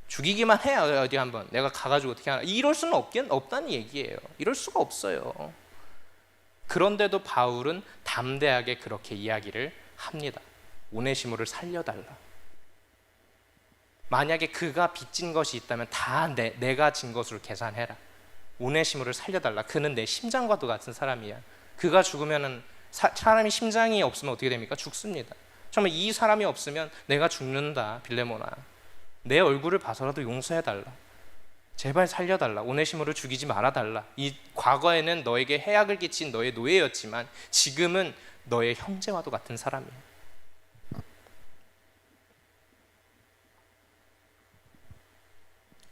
죽이기만 해 어디 한번 내가 가가지고 어떻게 하나, 이럴 수는 없다는 얘기예요. 이럴 수가 없어요. 그런데도 바울은 담대하게 그렇게 이야기를 합니다. 오네시모를 살려달라. 만약에 그가 빚진 것이 있다면 다 내가 진 것으로 계산해라. 오네시모를 살려달라. 그는 내 심장과도 같은 사람이야. 그가 죽으면 사람이 심장이 없으면 어떻게 됩니까? 죽습니다. 정말 이 사람이 없으면 내가 죽는다. 빌레몬아, 내 얼굴을 봐서라도 용서해달라. 제발 살려달라. 오네시모를 죽이지 말아달라. 이 과거에는 너에게 해악을 끼친 너의 노예였지만 지금은 너의 형제와도 같은 사람이야.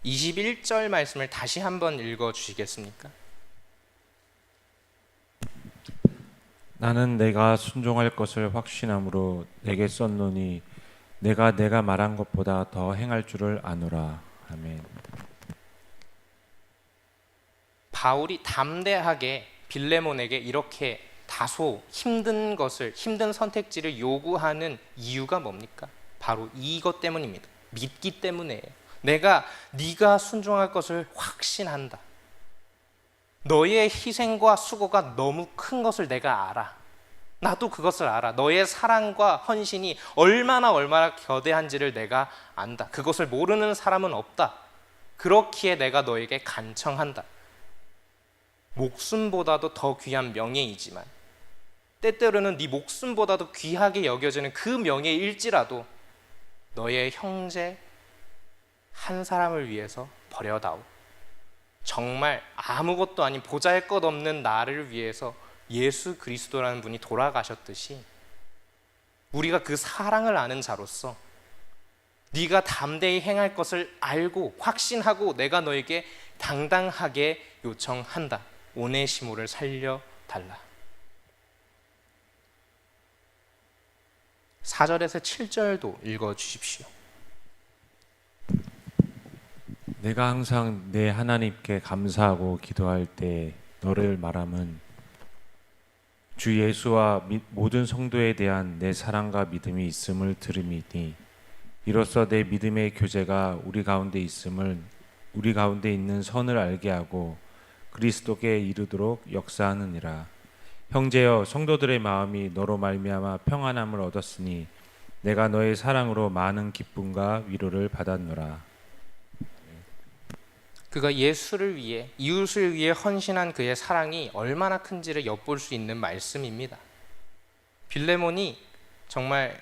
21절 말씀을 다시 한번 읽어주시겠습니까? 나는 내가 순종할 것을 확신함으로 내게 썼노니 내가 말한 것보다 더 행할 줄을 아노라. 아멘. 바울이 담대하게 빌레몬에게 이렇게 다소 힘든 선택지를 요구하는 이유가 뭡니까? 바로 이것 때문입니다. 믿기 때문이에요. 네가 순종할 것을 확신한다. 너의 희생과 수고가 너무 큰 것을 내가 알아. 나도 그것을 알아. 너의 사랑과 헌신이 얼마나 거대한지를 내가 안다. 그것을 모르는 사람은 없다. 그렇기에 내가 너에게 간청한다. 목숨보다도 더 귀한 명예이지만 때때로는 네 목숨보다도 귀하게 여겨지는 그 명예일지라도 너의 형제 한 사람을 위해서 버려다오. 정말 아무것도 아닌 보잘것없는 나를 위해서 예수 그리스도라는 분이 돌아가셨듯이 우리가 그 사랑을 아는 자로서 네가 담대히 행할 것을 알고 확신하고 내가 너에게 당당하게 요청한다. 오네시모를 살려달라. 4절에서 7절도 읽어주십시오. 내가 항상 내 하나님께 감사하고 기도할 때 너를 말함은 주 예수와 모든 성도에 대한 내 사랑과 믿음이 있음을 들음이니 이로써 내 믿음의 교제가 우리 가운데 있는 선을 알게 하고 그리스도께 이르도록 역사하느니라. 형제여, 성도들의 마음이 너로 말미암아 평안함을 얻었으니 내가 너의 사랑으로 많은 기쁨과 위로를 받았노라. 그가 예수를 위해 이웃을 위해 헌신한 그의 사랑이 얼마나 큰지를 엿볼 수 있는 말씀입니다. 빌레몬이 정말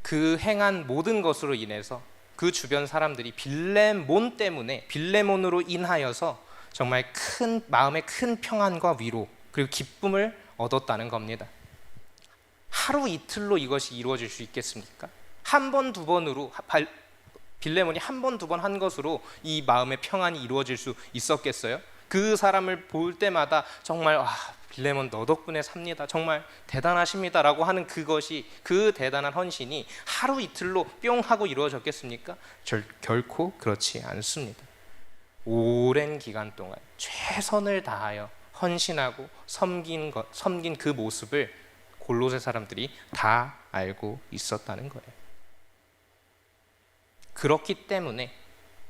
그 행한 모든 것으로 인해서 그 주변 사람들이 빌레몬으로 인하여서 정말 마음의 큰 평안과 위로 그리고 기쁨을 얻었다는 겁니다. 하루 이틀로 이것이 이루어질 수 있겠습니까? 한 번, 두 번으로 빌레몬이 한 번, 두 번 한 것으로 이 마음의 평안이 이루어질 수 있었겠어요? 그 사람을 볼 때마다 정말 빌레몬 너 덕분에 삽니다. 정말 대단하십니다라고 하는 그것이, 그 대단한 헌신이 하루 이틀로 뿅 하고 이루어졌겠습니까? 결코 그렇지 않습니다. 오랜 기간 동안 최선을 다하여 헌신하고 섬긴 그 모습을 골로새 사람들이 다 알고 있었다는 거예요. 그렇기 때문에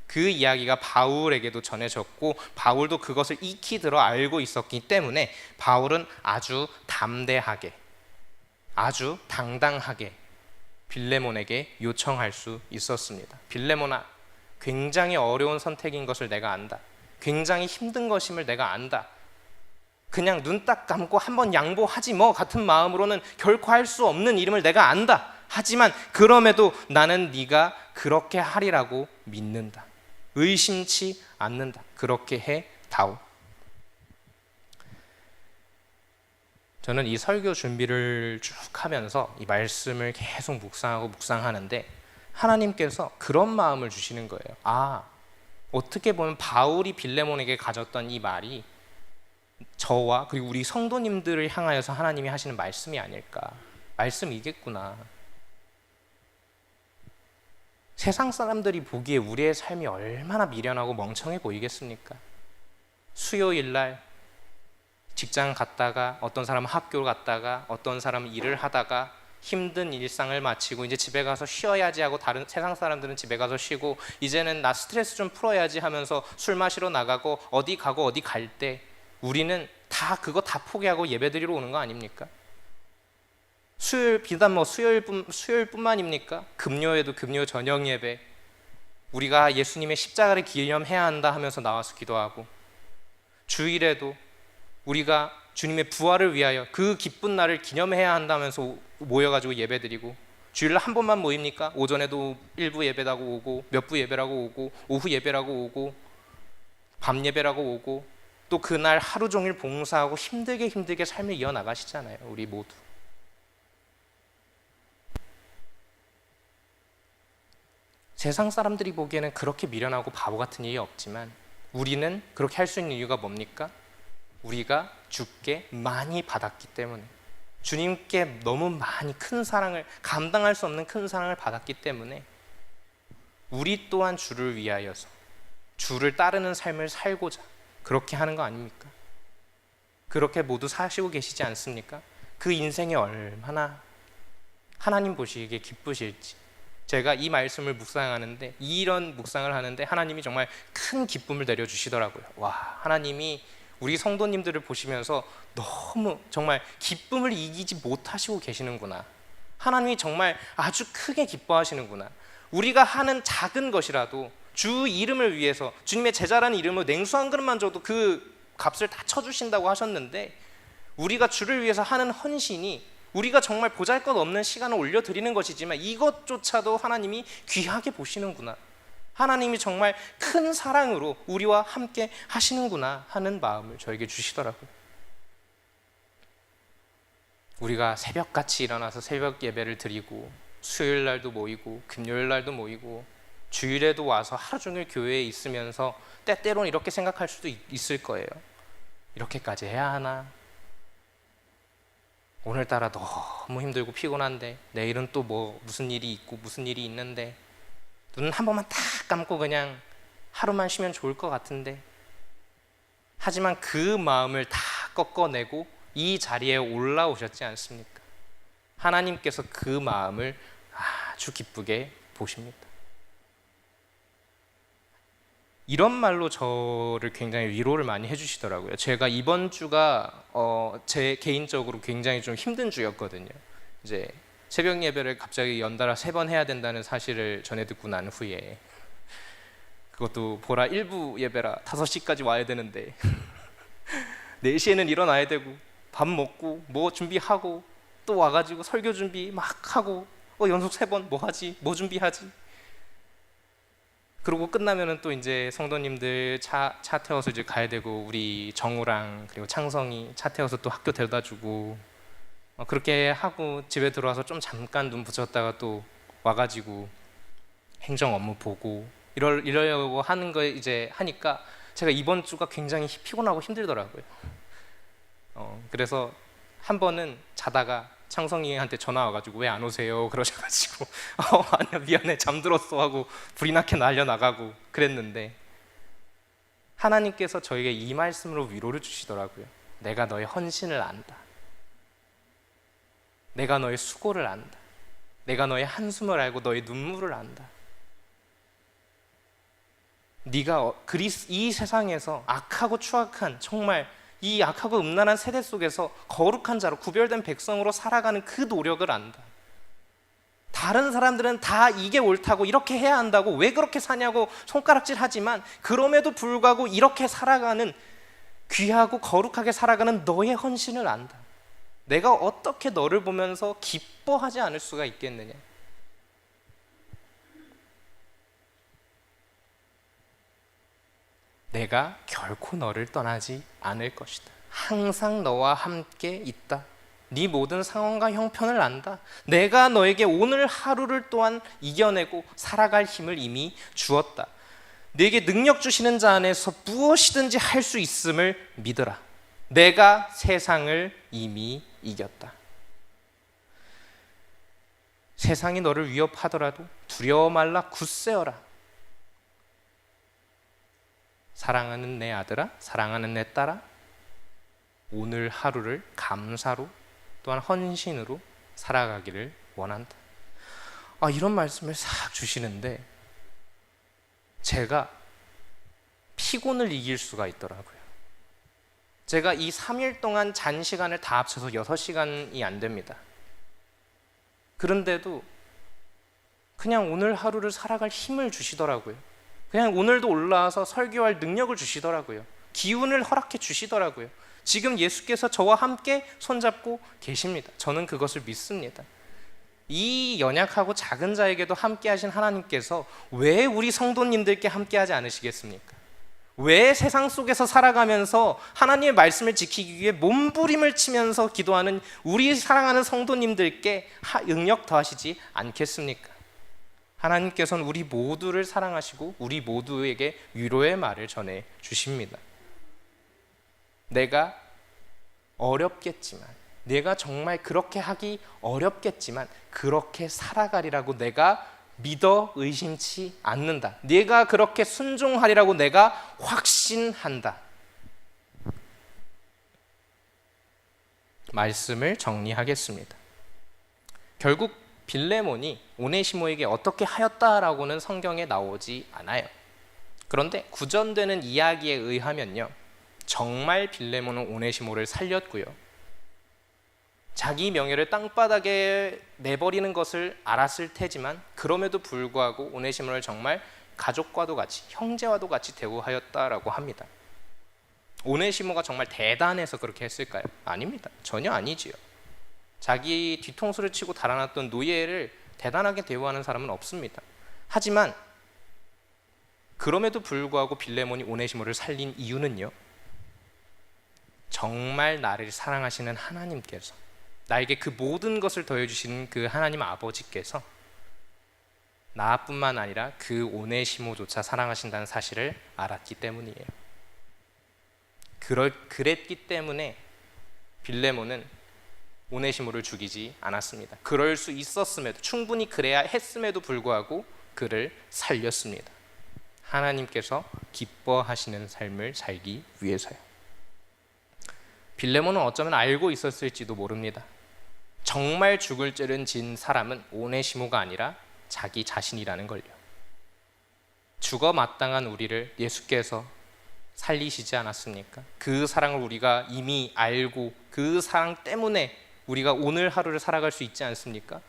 그 이야기가 바울에게도 전해졌고 바울도 그것을 익히 들어 알고 있었기 때문에 바울은 아주 담대하게, 아주 당당하게 빌레몬에게 요청할 수 있었습니다. 빌레몬아, 굉장히 어려운 선택인 것을 내가 안다. 굉장히 힘든 것임을 내가 안다. 그냥 눈 딱 감고 한번 양보하지 뭐 같은 마음으로는 결코 할 수 없는 일임을 내가 안다. 하지만 그럼에도 나는 네가 그렇게 하리라고 믿는다. 의심치 않는다. 그렇게 해 다오. 저는 이 설교 준비를 쭉 하면서 이 말씀을 계속 묵상하는데 하나님께서 그런 마음을 주시는 거예요. 어떻게 보면 바울이 빌레몬에게 가졌던 이 말이 저와 그리고 우리 성도님들을 향하여서 하나님이 하시는 말씀이 아닐까. 말씀이겠구나. 세상 사람들이 보기에 우리의 삶이 얼마나 미련하고 멍청해 보이겠습니까? 수요일 날 직장 갔다가, 어떤 사람은 학교 갔다가, 어떤 사람은 일을 하다가 힘든 일상을 마치고 이제 집에 가서 쉬어야지 하고, 다른 세상 사람들은 집에 가서 쉬고 이제는 나 스트레스 좀 풀어야지 하면서 술 마시러 나가고 어디 가고 어디 갈 때 우리는 다 그거 다 포기하고 예배드리러 오는 거 아닙니까? 비단 수요일뿐만입니까? 금요에도 금요 저녁 예배, 우리가 예수님의 십자가를 기념해야 한다 하면서 나와서 기도하고, 주일에도 우리가 주님의 부활을 위하여 그 기쁜 날을 기념해야 한다면서 모여가지고 예배드리고, 주일날 한 번만 모입니까? 오전에도 일부 예배라고 오고, 몇 부 예배라고 오고, 오후 예배라고 오고, 밤 예배라고 오고, 또 그날 하루 종일 봉사하고 힘들게 삶을 이어나가시잖아요. 우리 모두. 세상 사람들이 보기에는 그렇게 미련하고 바보 같은 일이 없지만 우리는 그렇게 할 수 있는 이유가 뭡니까? 우리가 주께 많이 받았기 때문에, 주님께 너무 많이 큰 사랑을, 감당할 수 없는 큰 사랑을 받았기 때문에 우리 또한 주를 위하여서 주를 따르는 삶을 살고자 그렇게 하는 거 아닙니까? 그렇게 모두 사시고 계시지 않습니까? 그 인생이 얼마나 하나님 보시기에 기쁘실지. 제가 이 말씀을 묵상하는데, 이런 묵상을 하는데 하나님이 정말 큰 기쁨을 내려주시더라고요. 하나님이 우리 성도님들을 보시면서 너무 정말 기쁨을 이기지 못하시고 계시는구나. 하나님이 정말 아주 크게 기뻐하시는구나. 우리가 하는 작은 것이라도 주 이름을 위해서, 주님의 제자라는 이름으로 냉수 한 그릇만 줘도 그 값을 다 쳐주신다고 하셨는데, 우리가 주를 위해서 하는 헌신이 우리가 정말 보잘것없는 시간을 올려드리는 것이지만 이것조차도 하나님이 귀하게 보시는구나. 하나님이 정말 큰 사랑으로 우리와 함께 하시는구나 하는 마음을 저에게 주시더라고요. 우리가 새벽같이 일어나서 새벽 예배를 드리고, 수요일 날도 모이고 금요일 날도 모이고 주일에도 와서 하루 종일 교회에 있으면서 때때로는 이렇게 생각할 수도 있을 거예요. 이렇게까지 해야 하나? 오늘따라 너무 힘들고 피곤한데, 내일은 또 무슨 일이 있고 무슨 일이 있는데, 눈 한 번만 딱 감고 그냥 하루만 쉬면 좋을 것 같은데. 하지만 그 마음을 다 꺾어내고 이 자리에 올라오셨지 않습니까? 하나님께서 그 마음을 아주 기쁘게 보십니다. 이런 말로 저를 굉장히 위로를 많이 해주시더라고요. 제가 이번 주가 제 개인적으로 굉장히 좀 힘든 주였거든요. 이제 새벽 예배를 갑자기 연달아 3번 해야 된다는 사실을 전해 듣고 난 후에, 그것도 보라 1부 예배라 5시까지 와야 되는데 4시에는 일어나야 되고, 밥 먹고 뭐 준비하고 또 와가지고 설교 준비 막 하고, 연속 3번 뭐 하지? 뭐 준비하지? 그러고 끝나면은 또 이제 성도님들 차 태워서 이제 가야 되고, 우리 정우랑 그리고 창성이 차 태워서 또 학교 데려다 주고, 그렇게 하고 집에 들어와서 좀 잠깐 눈 붙였다가 또 와가지고 행정 업무 보고 이러려고 하는 거 이제 하니까 제가 이번 주가 굉장히 피곤하고 힘들더라고요. 그래서 한 번은 자다가 창성이한테 전화 와가지고 왜 안 오세요? 그러셔가지고 아니야 미안해 잠들었어 하고 불이 나게 날려나가고 그랬는데, 하나님께서 저에게 이 말씀으로 위로를 주시더라고요. 내가 너의 헌신을 안다. 내가 너의 수고를 안다. 내가 너의 한숨을 알고 너의 눈물을 안다. 네가 이 세상에서 악하고 추악한, 정말 이 악하고 음란한 세대 속에서 거룩한 자로 구별된 백성으로 살아가는 그 노력을 안다. 다른 사람들은 다 이게 옳다고 이렇게 해야 한다고 왜 그렇게 사냐고 손가락질 하지만, 그럼에도 불구하고 이렇게 살아가는, 귀하고 거룩하게 살아가는 너의 헌신을 안다. 내가 어떻게 너를 보면서 기뻐하지 않을 수가 있겠느냐. 내가 결코 너를 떠나지 않을 것이다. 항상 너와 함께 있다. 네 모든 상황과 형편을 안다. 내가 너에게 오늘 하루를 또한 이겨내고 살아갈 힘을 이미 주었다. 네게 능력 주시는 자 안에서 무엇이든지 할 수 있음을 믿으라. 내가 세상을 이미 이겼다. 세상이 너를 위협하더라도 두려워 말라. 굳세어라. 사랑하는 내 아들아, 사랑하는 내 딸아, 오늘 하루를 감사로 또한 헌신으로 살아가기를 원한다. 이런 말씀을 싹 주시는데 제가 피곤을 이길 수가 있더라고요. 제가 이 3일 동안 잔 시간을 다 합쳐서 6시간이 안 됩니다. 그런데도 그냥 오늘 하루를 살아갈 힘을 주시더라고요. 그냥 오늘도 올라와서 설교할 능력을 주시더라고요. 기운을 허락해 주시더라고요. 지금 예수께서 저와 함께 손잡고 계십니다. 저는 그것을 믿습니다. 이 연약하고 작은 자에게도 함께 하신 하나님께서 왜 우리 성도님들께 함께 하지 않으시겠습니까? 왜 세상 속에서 살아가면서 하나님의 말씀을 지키기 위해 몸부림을 치면서 기도하는 우리 사랑하는 성도님들께 능력 더하시지 않겠습니까? 하나님께서는 우리 모두를 사랑하시고 우리 모두에게 위로의 말을 전해 주십니다. 내가 어렵겠지만, 내가 정말 그렇게 하기 어렵겠지만 그렇게 살아가리라고 내가 믿어 의심치 않는다. 내가 그렇게 순종하리라고 내가 확신한다. 말씀을 정리하겠습니다. 결국 빌레몬이 오네시모에게 어떻게 하였다라고는 성경에 나오지 않아요. 그런데 구전되는 이야기에 의하면요, 정말 빌레몬은 오네시모를 살렸고요, 자기 명예를 땅바닥에 내버리는 것을 알았을 테지만 그럼에도 불구하고 오네시모를 정말 가족과도 같이, 형제와도 같이 대우하였다라고 합니다. 오네시모가 정말 대단해서 그렇게 했을까요? 아닙니다. 전혀 아니지요. 자기 뒤통수를 치고 달아났던 노예를 대단하게 대우하는 사람은 없습니다. 하지만 그럼에도 불구하고 빌레몬이 오네시모를 살린 이유는요, 정말 나를 사랑하시는 하나님께서, 나에게 그 모든 것을 더해주시는 그 하나님 아버지께서 나뿐만 아니라 그 오네시모조차 사랑하신다는 사실을 알았기 때문이에요. 그랬기 때문에 빌레몬은 오네시모를 죽이지 않았습니다. 그럴 수 있었음에도, 충분히 그래야 했음에도 불구하고 그를 살렸습니다. 하나님께서 기뻐하시는 삶을 살기 위해서요. 빌레몬은 어쩌면 알고 있었을지도 모릅니다. 정말 죽을 죄를 진 사람은 오네시모가 아니라 자기 자신이라는 걸요. 죽어 마땅한 우리를 예수께서 살리시지 않았습니까? 그 사랑을 우리가 이미 알고 그 사랑 때문에 우리가 오늘 하루를 살아갈 수 있지 않습니까?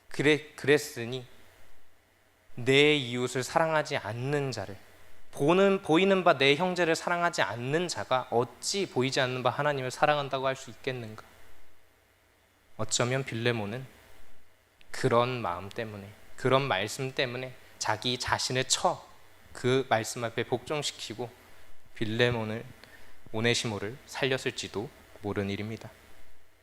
그랬으니 내 이웃을 사랑하지 않는 자를, 보이는 바 내 형제를 사랑하지 않는 자가 어찌 보이지 않는 바 하나님을 사랑한다고 할 수 있겠는가? 어쩌면 빌레몬은 그런 마음 때문에, 그런 말씀 때문에 자기 자신을 그 말씀 앞에 복종시키고 빌레몬을, 오네시모를 살렸을지도 모르는 일입니다.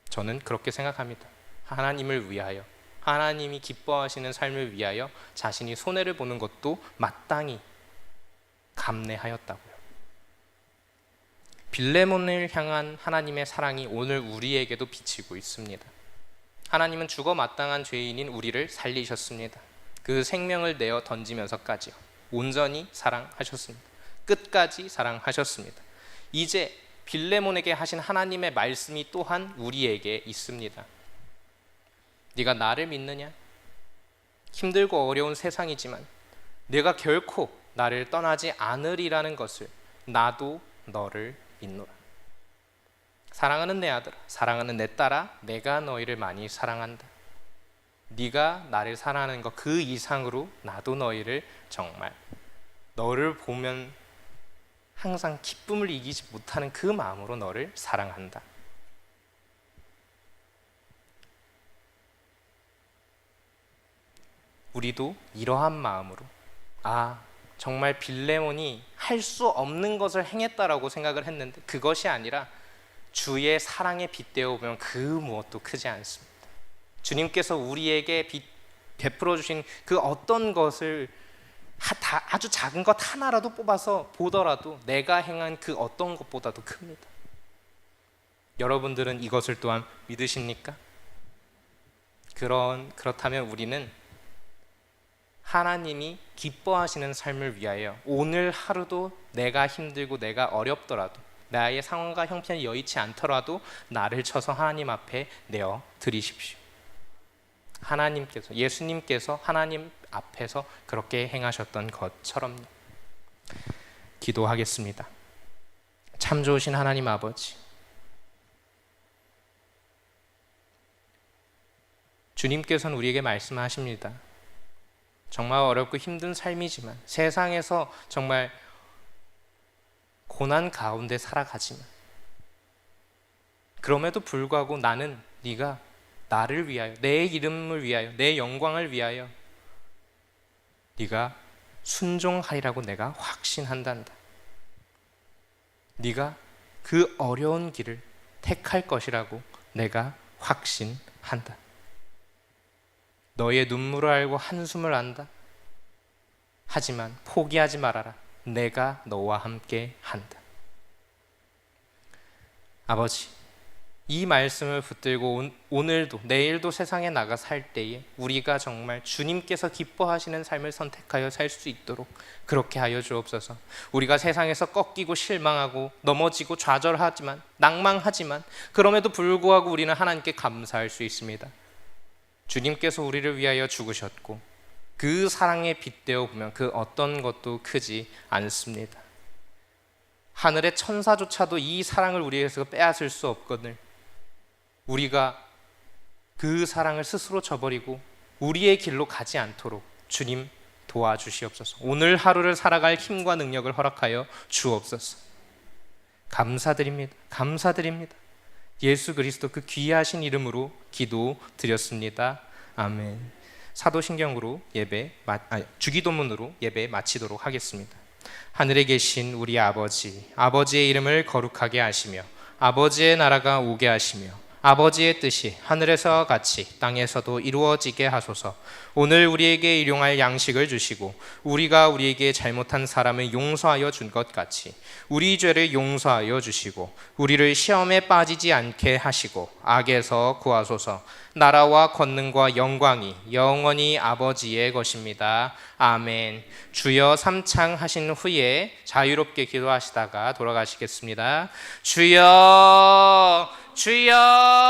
저는 그렇게 생각합니다. 하나님을 위하여, 하나님이 기뻐하시는 삶을 위하여 자신이 손해를 보는 것도 마땅히 감내하였다고요. 빌레몬을 향한 하나님의 사랑이 오늘 우리에게도 비치고 있습니다. 하나님은 죽어 마땅한 죄인인 우리를 살리셨습니다. 그 생명을 내어 던지면서까지요, 온전히 사랑하셨습니다. 끝까지 사랑하셨습니다. 이제 빌레몬에게 하신 하나님의 말씀이 또한 우리에게 있습니다. 네가 나를 믿느냐? 힘들고 어려운 세상이지만 내가 결코 나를 떠나지 않으리라는 것을 나도 너를 믿노라. 사랑하는 내 아들아, 사랑하는 내 딸아, 내가 너희를 많이 사랑한다. 네가 나를 사랑하는 것 그 이상으로 나도 너희를 정말, 너를 보면 항상 기쁨을 이기지 못하는 그 마음으로 너를 사랑한다. 우리도 이러한 마음으로, 정말 빌레몬이 할 수 없는 것을 행했다라고 생각을 했는데 그것이 아니라 주의 사랑에 빗대어 보면 그 무엇도 크지 않습니다. 주님께서 우리에게 베풀어 주신 그 어떤 것을 아주 작은 것 하나라도 뽑아서 보더라도 내가 행한 그 어떤 것보다도 큽니다. 여러분들은 이것을 또한 믿으십니까? 그렇다면 우리는 하나님이 기뻐하시는 삶을 위하여 오늘 하루도 내가 힘들고 내가 어렵더라도, 나의 상황과 형편이 여의치 않더라도 나를 쳐서 하나님 앞에 내어 드리십시오. 하나님께서, 예수님께서 하나님 앞에서 그렇게 행하셨던 것처럼요. 기도하겠습니다. 참 좋으신 하나님 아버지, 주님께서는 우리에게 말씀하십니다. 정말 어렵고 힘든 삶이지만, 세상에서 정말 고난 가운데 살아가지만, 그럼에도 불구하고 나는 네가 나를 위하여, 내 이름을 위하여, 내 영광을 위하여 네가 순종하리라고 내가 확신한단다. 네가 그 어려운 길을 택할 것이라고 내가 확신한다. 너의 눈물을 알고 한숨을 안다. 하지만 포기하지 말아라. 내가 너와 함께 한다. 아버지, 이 말씀을 붙들고 오늘도 내일도 세상에 나가 살 때에 우리가 정말 주님께서 기뻐하시는 삶을 선택하여 살 수 있도록 그렇게 하여 주옵소서. 우리가 세상에서 꺾이고 실망하고 넘어지고 좌절하지만, 낭망하지만, 그럼에도 불구하고 우리는 하나님께 감사할 수 있습니다. 주님께서 우리를 위하여 죽으셨고 그 사랑에 빗대어 보면 그 어떤 것도 크지 않습니다. 하늘의 천사조차도 이 사랑을 우리에게서 빼앗을 수 없거늘 우리가 그 사랑을 스스로 저버리고 우리의 길로 가지 않도록 주님 도와주시옵소서. 오늘 하루를 살아갈 힘과 능력을 허락하여 주옵소서. 감사드립니다. 감사드립니다. 예수 그리스도 그 귀하신 이름으로 기도드렸습니다. 아멘. 사도신경으로 주기도문으로 예배 마치도록 하겠습니다. 하늘에 계신 우리 아버지, 아버지의 이름을 거룩하게 하시며 아버지의 나라가 오게 하시며 아버지의 뜻이 하늘에서 같이 땅에서도 이루어지게 하소서. 오늘 우리에게 일용할 양식을 주시고 우리가 우리에게 잘못한 사람을 용서하여 준 것 같이 우리 죄를 용서하여 주시고 우리를 시험에 빠지지 않게 하시고 악에서 구하소서. 나라와 권능과 영광이 영원히 아버지의 것입니다. 아멘. 주여 삼창 하신 후에 자유롭게 기도하시다가 돌아가시겠습니다. 주여, 주여.